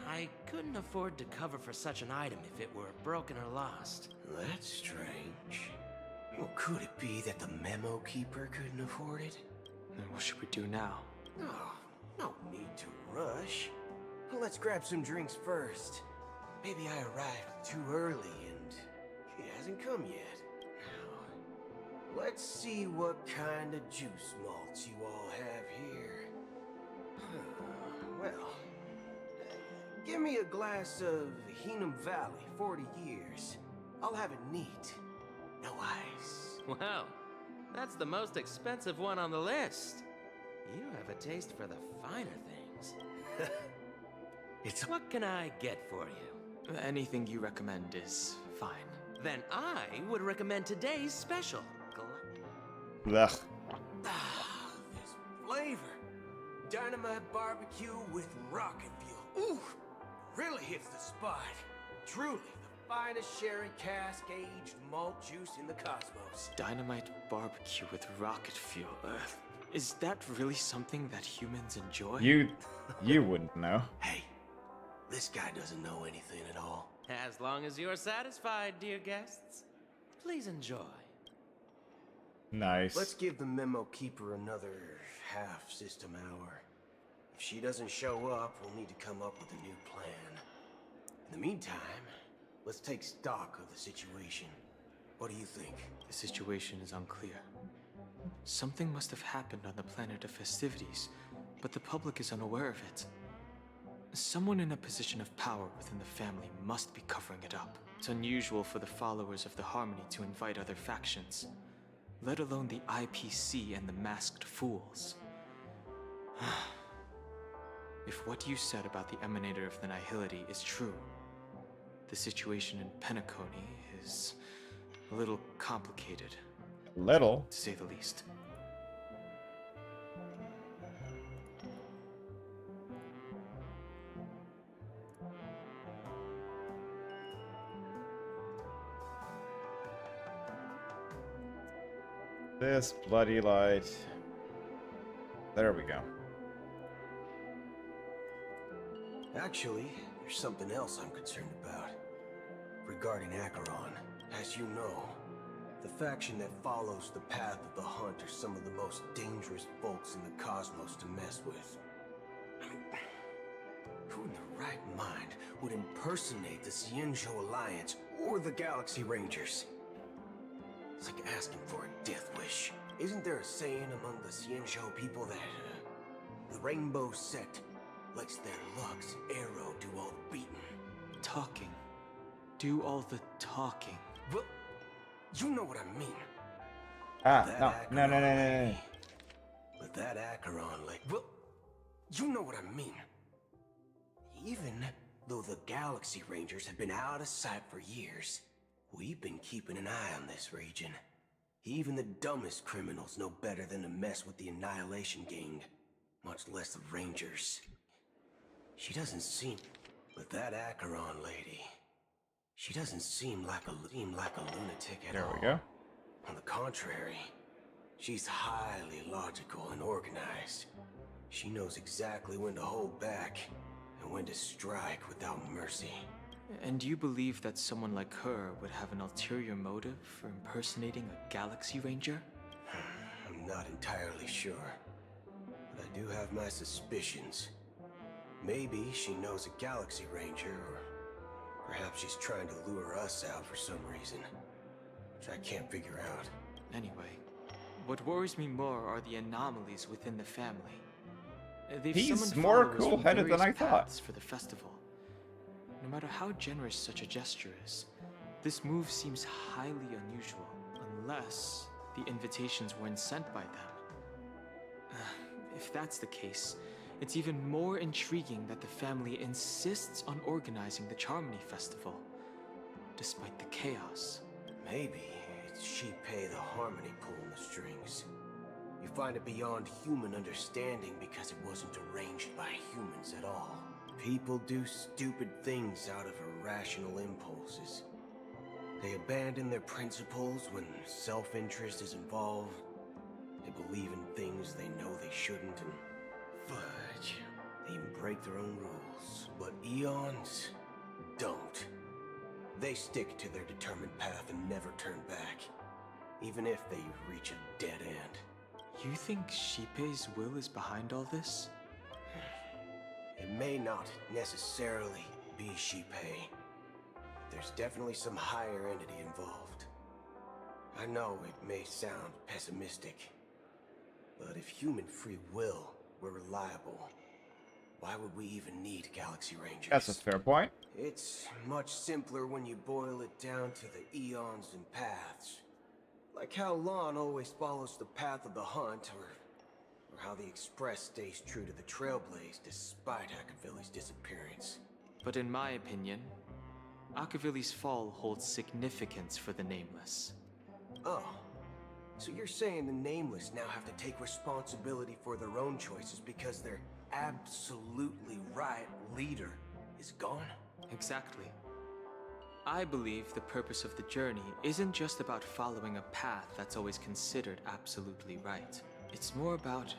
I couldn't afford to cover for such an item if it were broken or lost. That's strange. Well, could it be that the memo keeper couldn't afford it? Then what should we do now? Oh, no need to rush. Well, let's grab some drinks first. Maybe I arrived too early and he hasn't come yet. Now, let's see what kind of juice malts you all have here. Well, give me a glass of Hinam Valley, 40 years. I'll have it neat. No ice. Wow, that's the most expensive one on the list. You have a taste for the finer things. What can I get for you? Anything you recommend is fine. Then I would recommend today's special. Ugh. This flavor. Dynamite barbecue with rocket fuel. Ooh, really hits the spot. Truly the finest sherry cask-aged malt juice in the cosmos. Dynamite barbecue with rocket fuel. Is that really something that humans enjoy? You wouldn't know. Hey, this guy doesn't know anything at all. As long as you're satisfied, dear guests, please enjoy. Nice. Let's give the memo keeper another half-system hour. If she doesn't show up, we'll need to come up with a new plan. In the meantime, let's take stock of the situation. What do you think? The situation is unclear. Something must have happened on the planet of festivities, but the public is unaware of it. Someone in a position of power within the family must be covering it up. It's unusual for the followers of the Harmony to invite other factions, let alone the IPC and the Masked Fools. If what you said about the Emanator of the Nihility is true, the situation in Penacony is a little complicated. Little? To say the least. This bloody light. There we go. Actually, there's something else I'm concerned about. Regarding Acheron, as you know, the faction that follows the path of the Hunt are some of the most dangerous folks in the cosmos to mess with. I mean, who in their right mind would impersonate the Xianzhou Alliance or the Galaxy Rangers? It's like asking for a death wish. Isn't there a saying among the Xianzhou people that the Rainbow Sect lets their Lux Arrow do all the beating? Talking. Do all the talking. Well, you know what I mean. No. With that Acheron, like, well, you know what I mean. Even though the Galaxy Rangers have been out of sight for years, we've been keeping an eye on this region. Even the dumbest criminals know better than to mess with the Annihilation Gang, much less the Rangers. She doesn't seem... With that Acheron lady, she doesn't seem like a lunatic at all. There we go. On the contrary, she's highly logical and organized. She knows exactly when to hold back and when to strike without mercy. And you believe that someone like her would have an ulterior motive for impersonating a Galaxy Ranger? I'm not entirely sure. I do have my suspicions. Maybe she knows a Galaxy Ranger, or perhaps she's trying to lure us out for some reason, which I can't figure out. Anyway, what worries me more are the anomalies within the family. They've He's summoned more followers from cool-headed than I various thought. paths for the festival. No matter how generous such a gesture is, this move seems highly unusual, unless the invitations weren't sent by them. If that's the case, it's even more intriguing that the family insists on organizing the Charmony Festival, despite the chaos. Maybe it's Shipei the Harmony pulling the strings. You find it beyond human understanding because it wasn't arranged by humans at all. People do stupid things out of irrational impulses. They abandon their principles when self-interest is involved. They believe in things they know they shouldn't, and fudge. They even break their own rules. But Eons don't. They stick to their determined path and never turn back, even if they reach a dead end. You think Shipei's will is behind all this? It may not necessarily be Shipei. There's definitely some higher entity involved. I know it may sound pessimistic, but if human free will were reliable, why would we even need Galaxy Rangers? That's a fair point. It's much simpler when you boil it down to the eons and paths. Like how Lon always follows the path of the hunt, or how the Express stays true to the Trailblaze despite Akavili's disappearance. But in my opinion, Akavili's fall holds significance for the Nameless. Oh, so you're saying the Nameless now have to take responsibility for their own choices because their absolutely right leader is gone? Exactly. I believe the purpose of the journey isn't just about following a path that's always considered absolutely right. It's more about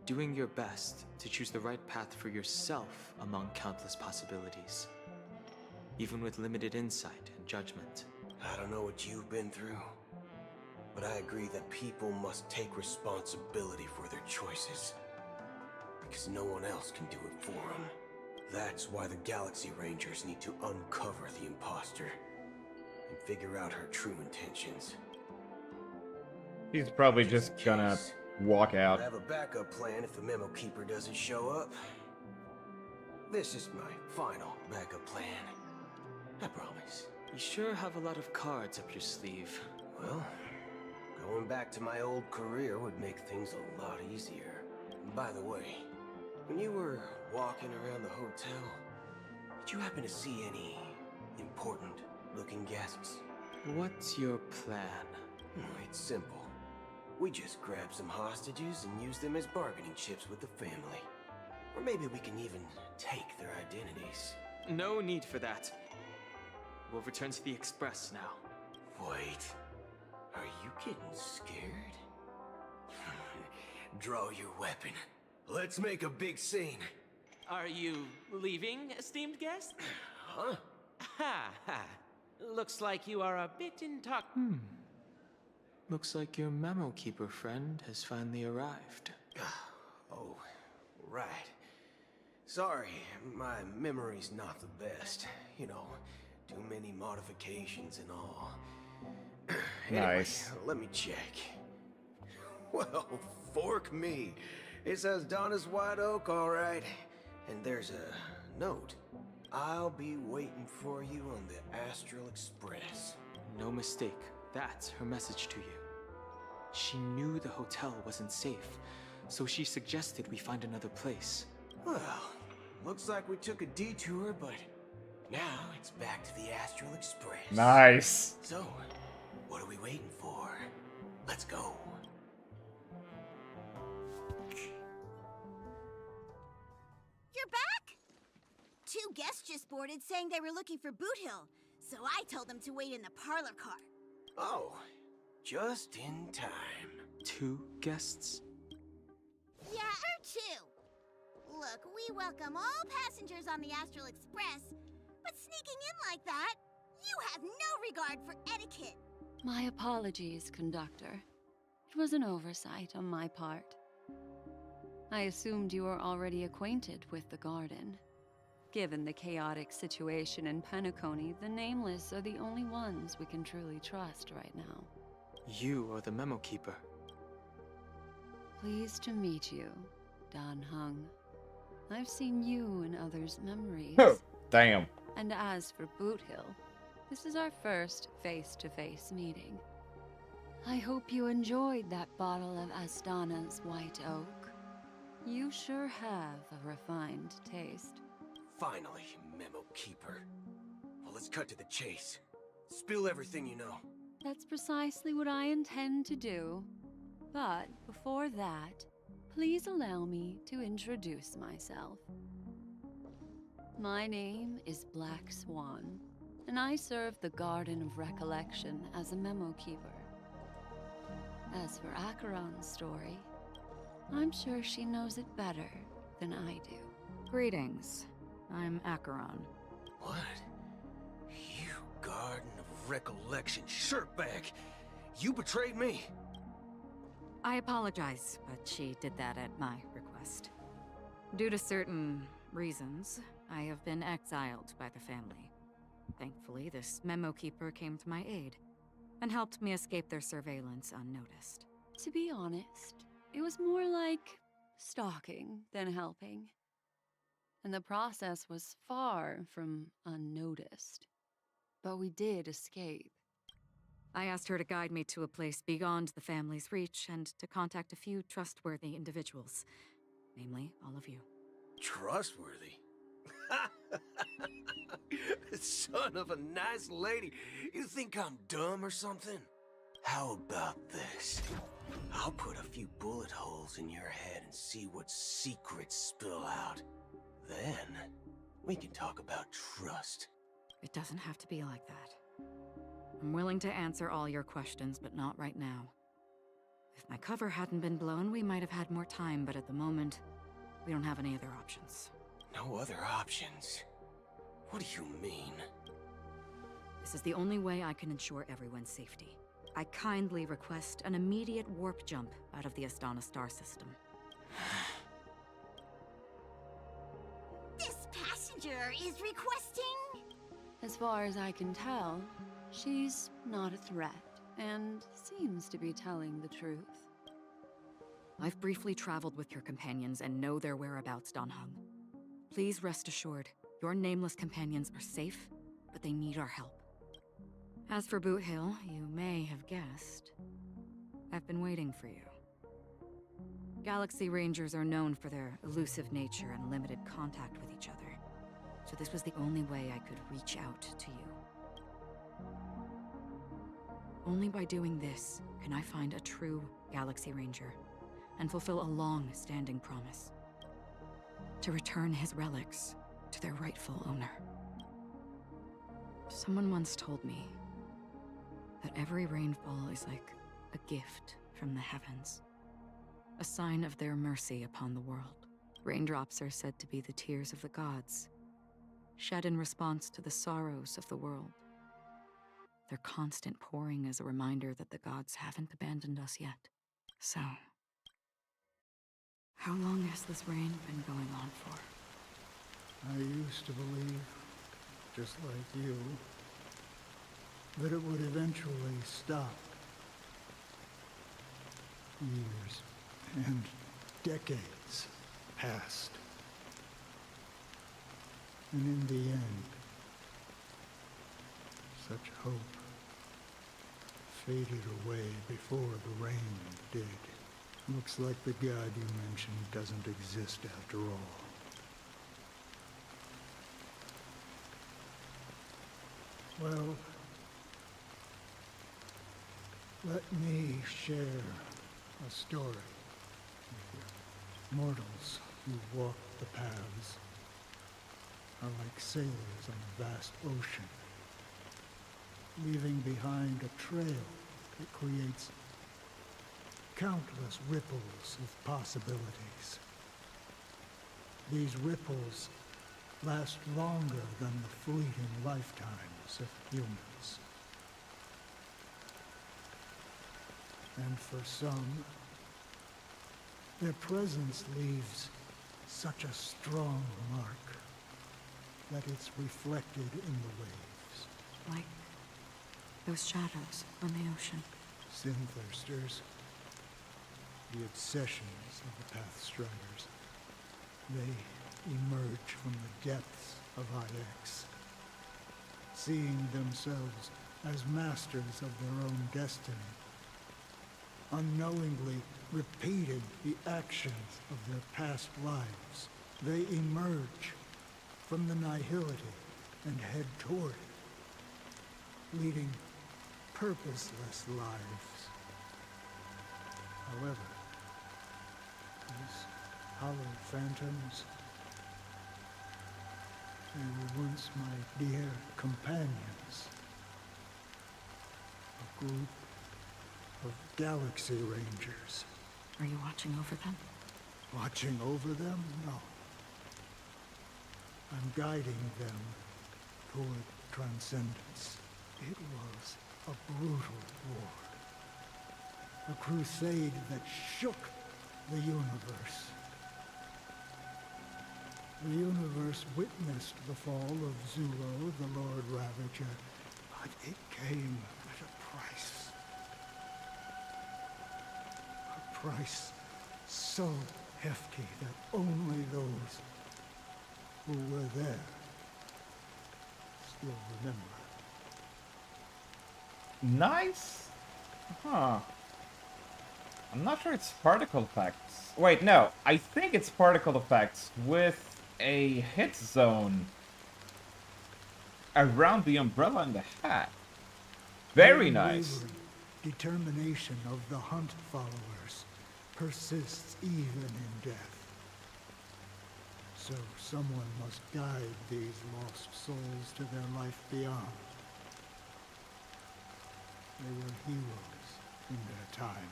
doing your best to choose the right path for yourself among countless possibilities, even with limited insight and judgment. I don't know what you've been through, but I agree that people must take responsibility for their choices, because no one else can do it for them. That's why the Galaxy Rangers need to uncover the imposter and figure out her true intentions. He's probably just gonna walk out. I have a backup plan if the Memo Keeper doesn't show up. This is my final backup plan. I promise. You sure have a lot of cards up your sleeve. Well, going back to my old career would make things a lot easier. By the way, when you were walking around the hotel, did you happen to see any important-looking guests? What's your plan? It's simple. We just grab some hostages and use them as bargaining chips with the family. Or maybe we can even take their identities. No need for that. We'll return to the Express now. Wait, are you getting scared? Draw your weapon. Let's make a big scene. Are you leaving, esteemed guest? Huh? Ha ha. Looks like you are a bit Looks like your Memo Keeper friend has finally arrived. Oh, right. Sorry, my memory's not the best. You know, too many modifications and all. Nice. Anyway, let me check. Well, fork me. It says Donna's White Oak, all right. And there's a note. I'll be waiting for you on the Astral Express. No mistake. That's her message to you. She knew the hotel wasn't safe, so she suggested we find another place. Well, looks like we took a detour, but now it's back to the Astral Express. Nice. So, what are we waiting for? Let's go. You're back? 2 guests just boarded saying they were looking for Boot Hill, so I told them to wait in the parlor car. Oh, just in time. 2 guests? Yeah, or 2. Look, we welcome all passengers on the Astral Express, but sneaking in like that, you have no regard for etiquette. My apologies, conductor. It was an oversight on my part. I assumed you were already acquainted with the garden. Given the chaotic situation in Penacony, the Nameless are the only ones we can truly trust right now. You are the Memo Keeper. Pleased to meet you, Dan Hung. I've seen you in others' memories. Oh, damn. And as for Boot Hill, this is our first face-to-face meeting. I hope you enjoyed that bottle of Astana's White Oak. You sure have a refined taste. Finally, Memo Keeper. Well, let's cut to the chase. Spill everything you know. That's precisely what I intend to do. But before that, please allow me to introduce myself. My name is Black Swan, and I serve the Garden of Recollection as a Memo Keeper. As for Acheron's story, I'm sure she knows it better than I do. Greetings. I'm Acheron. What? You Garden of Recollection shirtbag! You betrayed me! I apologize, but she did that at my request. Due to certain reasons, I have been exiled by the family. Thankfully, this Memo Keeper came to my aid and helped me escape their surveillance unnoticed. To be honest, it was more like stalking than helping. And the process was far from unnoticed. But we did escape. I asked her to guide me to a place beyond the family's reach and to contact a few trustworthy individuals. Namely, all of you. Trustworthy? Son of a nice lady. You think I'm dumb or something? How about this? I'll put a few bullet holes in your head and see what secrets spill out. Then, we can talk about trust. It doesn't have to be like that. I'm willing to answer all your questions, but not right now. If my cover hadn't been blown, we might have had more time, but at the moment, we don't have any other options. No other options? What do you mean? This is the only way I can ensure everyone's safety. I kindly request an immediate warp jump out of the Astana star system. This passenger is requesting... As far as I can tell, she's not a threat, and seems to be telling the truth. I've briefly traveled with your companions and know their whereabouts, Dan Hung. Please rest assured, your nameless companions are safe, but they need our help. As for Boot Hill, you may have guessed, I've been waiting for you. Galaxy Rangers are known for their elusive nature and limited contact with each other, so this was the only way I could reach out to you. Only by doing this can I find a true Galaxy Ranger and fulfill a long-standing promise. To return his relics to their rightful owner. Someone once told me that every rainfall is like a gift from the heavens, a sign of their mercy upon the world. Raindrops are said to be the tears of the gods, shed in response to the sorrows of the world. Their constant pouring is a reminder that the gods haven't abandoned us yet. So, how long has this rain been going on for? I used to believe, just like you, that it would eventually stop. Years and decades passed. And in the end, such hope faded away before the rain did. Looks like the god you mentioned doesn't exist after all. Well, let me share a story with you. Mortals who walk the paths are like sailors on a vast ocean, leaving behind a trail that creates countless ripples of possibilities. These ripples last longer than the fleeting lifetimes of humans. And for some, Their presence leaves such a strong mark that it's reflected in the waves. Like those shadows on the ocean. Sin-thirsters. The obsessions of the Pathstriders. They emerge from the depths of IX, seeing themselves as masters of their own destiny, unknowingly repeating the actions of their past lives. They emerge from the nihility and head toward it, leading purposeless lives. However, these hollow phantoms, they were once my dear companions. A group of Galaxy Rangers. Are you watching over them? Watching over them? No. I'm guiding them toward transcendence. It was a brutal war. A crusade that shook the universe. The universe witnessed the fall of Zulo, the Lord Ravager, but it came at a price. A price so hefty that only those who were there still remember. Nice? Huh. I'm not sure it's particle effects. Wait, no. I think it's particle effects with a hit zone around the umbrella and the hat. Very nice. Determination of the Hunt followers persists even in death. So someone must guide these lost souls to their life beyond. They were heroes in their time.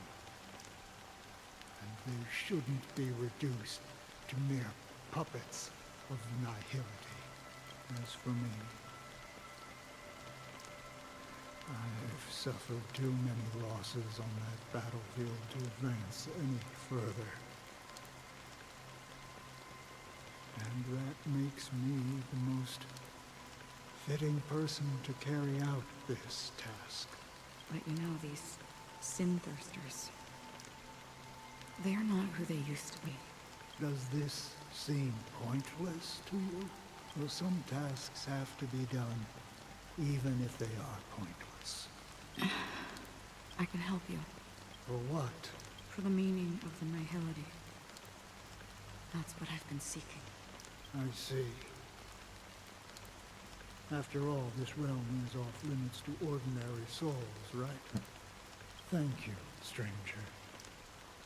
And they shouldn't be reduced to mere puppets of nihility. As for me, I've suffered too many losses on that battlefield to advance any further. And that makes me the most fitting person to carry out this task. But you know, these sin-thirsters, they're not who they used to be. Does this seem pointless to you? Well, some tasks have to be done, even if they are pointless. I can help you. For what? For the meaning of the nihility. That's what I've been seeking. I see. After all, this realm is off limits to ordinary souls, right? Thank you, stranger.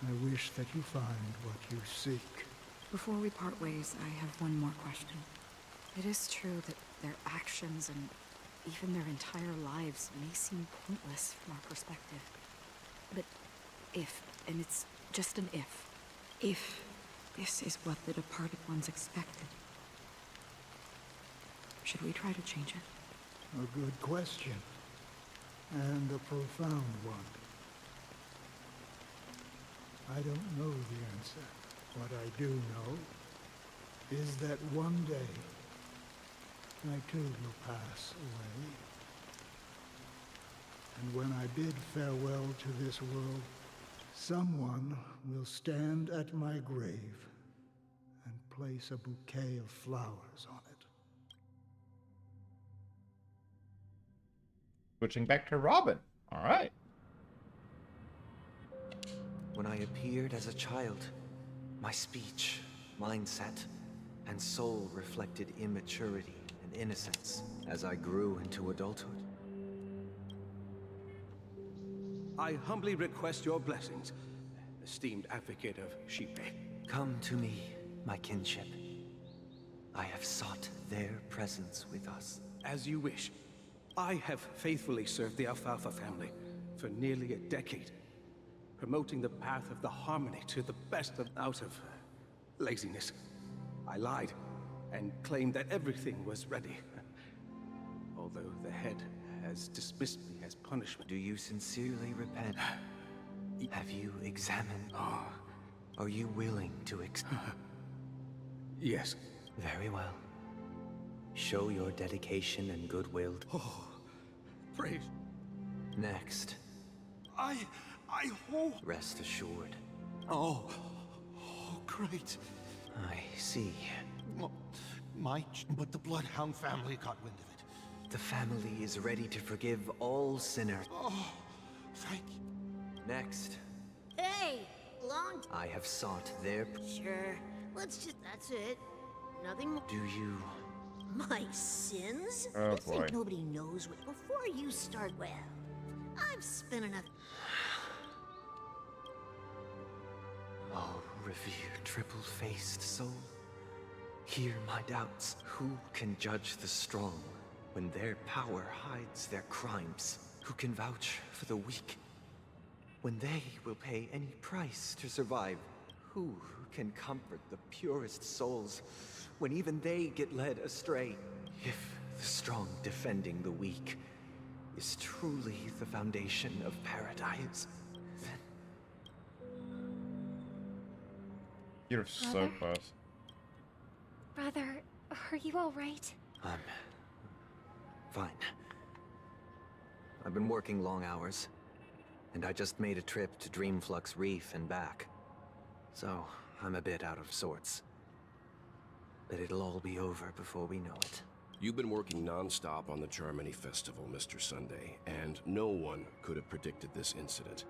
I wish that you find what you seek. Before we part ways, I have one more question. It is true that their actions and even their entire lives may seem pointless from our perspective. But if, and it's just an if this is what the departed ones expected, should we try to change it? A good question. And a profound one. I don't know the answer. What I do know is that one day, I too will pass away. And when I bid farewell to this world, someone will stand at my grave and place a bouquet of flowers on it. Switching back to Robin. All right. When I appeared as a child, my speech, mindset, and soul reflected immaturity and innocence as I grew into adulthood. I humbly request your blessings, esteemed advocate of Cybik. Come to me, my kinship. I have sought their presence with us. As you wish. I have faithfully served the Alfalfa family for nearly a decade, promoting the path of the harmony to the best of out of laziness. I lied and claimed that everything was ready. Although the head has dismissed me as punishment. Do you sincerely repent? Have you examined? Oh, Are you willing to Yes. Very well. Show your dedication and goodwill. Oh, praise. Next, I hope. rest assured. Oh, great. I see. Well, but the Bloodhound family got wind of it. The family is ready to forgive all sinners. Oh, thank you. Next, Hey, long. I have sought their... Sure. That's it. Nothing more. Do you... My sins? Oh, You boy. think nobody knows what... Before you start, well, I've spent enough... Oh, revered triple-faced soul. Hear my doubts. Who can judge the strong when their power hides their crimes? Who can vouch for the weak when they will pay any price to survive? Who can comfort the purest souls when even they get led astray? If the strong defending the weak is truly the foundation of paradise, You're so Brother? close. Brother, are you alright? I'm fine. I've been working long hours, and I just made a trip to Dreamflux Reef and back. So, I'm a bit out of sorts. But it'll all be over before we know it. You've been working non-stop on the Charmony Festival, Mr. Sunday, and no one could have predicted this incident.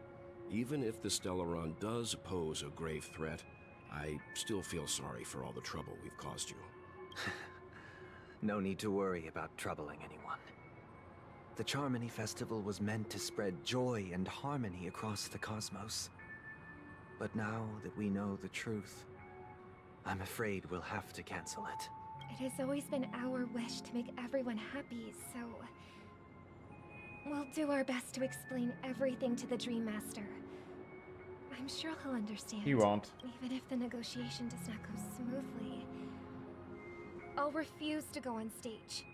Even if the Stellaron does pose a grave threat, I still feel sorry for all the trouble we've caused you. No need to worry about troubling anyone. The Charmony Festival was meant to spread joy and harmony across the cosmos. But now that we know the truth, I'm afraid we'll have to cancel it. It has always been our wish to make everyone happy, so... We'll do our best to explain everything to the Dream Master. I'm sure he'll understand. He won't. Even if the negotiation does not go smoothly. I'll refuse to go on stage.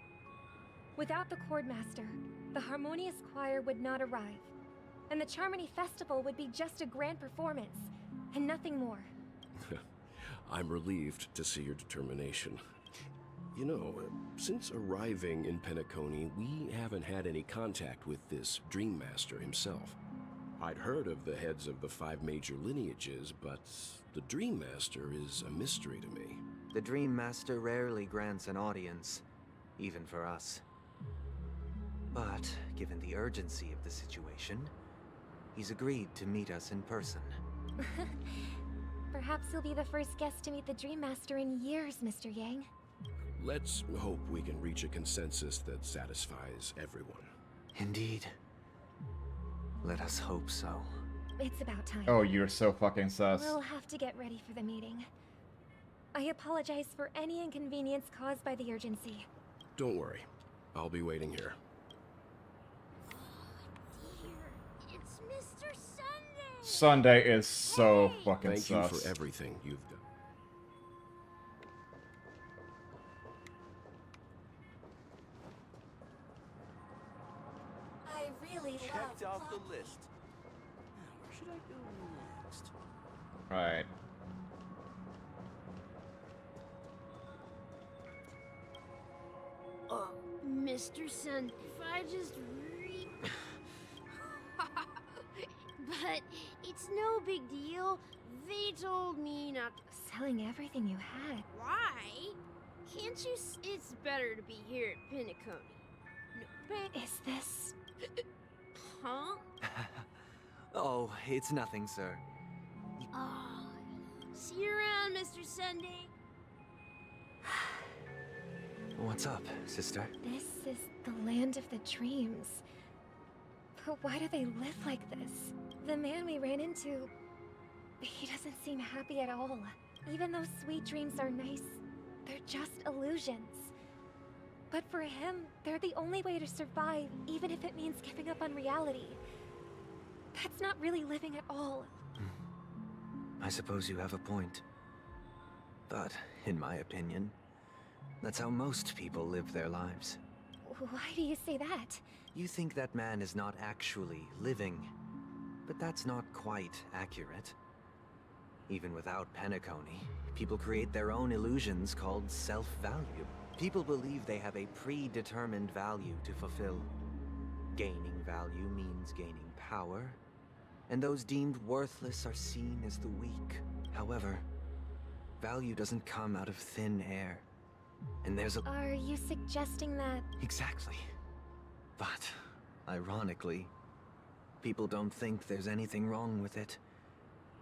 Without the Chordmaster, the Harmonious Choir would not arrive, and the Charmony Festival would be just a grand performance, and nothing more. I'm relieved to see your determination. You know, since arriving in Penacony, we haven't had any contact with this Dream Master himself. I'd heard of the heads of the 5 major lineages, but the Dream Master is a mystery to me. The Dream Master rarely grants an audience, even for us. But, given the urgency of the situation, he's agreed to meet us in person. Perhaps you'll be the first guest to meet the Dream Master in years, Mr. Yang. Let's hope we can reach a consensus that satisfies everyone. Indeed. Let us hope so. It's about time. Oh, you're so fucking sus. We'll have to get ready for the meeting. I apologize for any inconvenience caused by the urgency. Don't worry. I'll be waiting here. It's Mr. Sunday! Sunday is so fucking Thank sus. you for everything you've done. I really Checked love off the list. Now, where should I go next? Right. Mr. Sun, if I just But it's no big deal. They told me not to. Selling everything you had. Why? Can't you it's better to be here at Penacony. No, Is this... Huh? Oh, it's nothing, sir. Oh, see you around, Mr. Sunday. What's up, sister? This is the land of the dreams. But why do they live like this? The man we ran into... He doesn't seem happy at all. Even though sweet dreams are nice, they're just illusions. But for him, they're the only way to survive, even if it means giving up on reality. That's not really living at all. I suppose you have a point. But, in my opinion, that's how most people live their lives. Why do you say that? You think that man is not actually living, but that's not quite accurate. Even without Penacony, people create their own illusions called self-value. People believe they have a predetermined value to fulfill. Gaining value means gaining power, and those deemed worthless are seen as the weak. However, value doesn't come out of thin air. And there's a... Are you suggesting that... Exactly. But, ironically, people don't think there's anything wrong with it,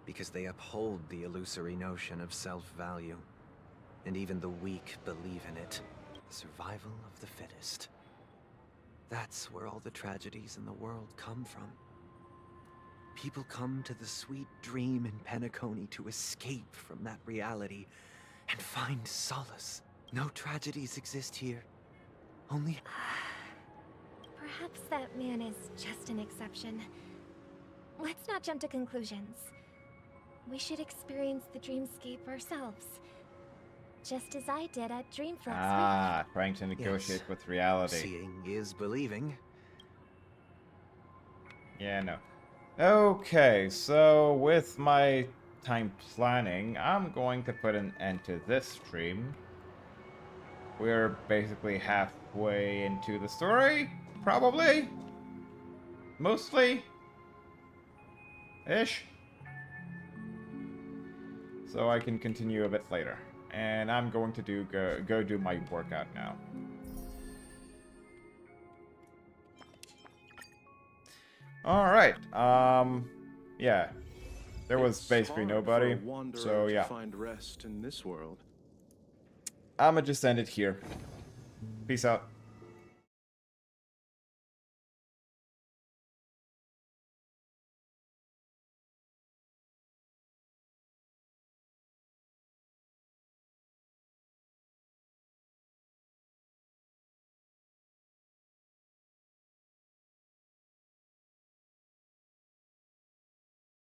because they uphold the illusory notion of self-value. And even the weak believe in it. The survival of the fittest. That's where all the tragedies in the world come from. People come to the sweet dream in Penacony to escape from that reality and find solace. No tragedies exist here. Only... Perhaps that man is just an exception. Let's not jump to conclusions. We should experience the dreamscape ourselves. Just as I did at Dreamflex. Trying to negotiate with reality. Seeing is believing. Yeah, no. Okay, so with my time planning, I'm going to put an end to this stream. We're basically halfway into the story, probably? Mostly? Ish? So I can continue a bit later. And I'm going to go do my workout now. Alright, yeah. There was basically nobody, so yeah. Find rest in this world. I'ma just end it here. Peace out.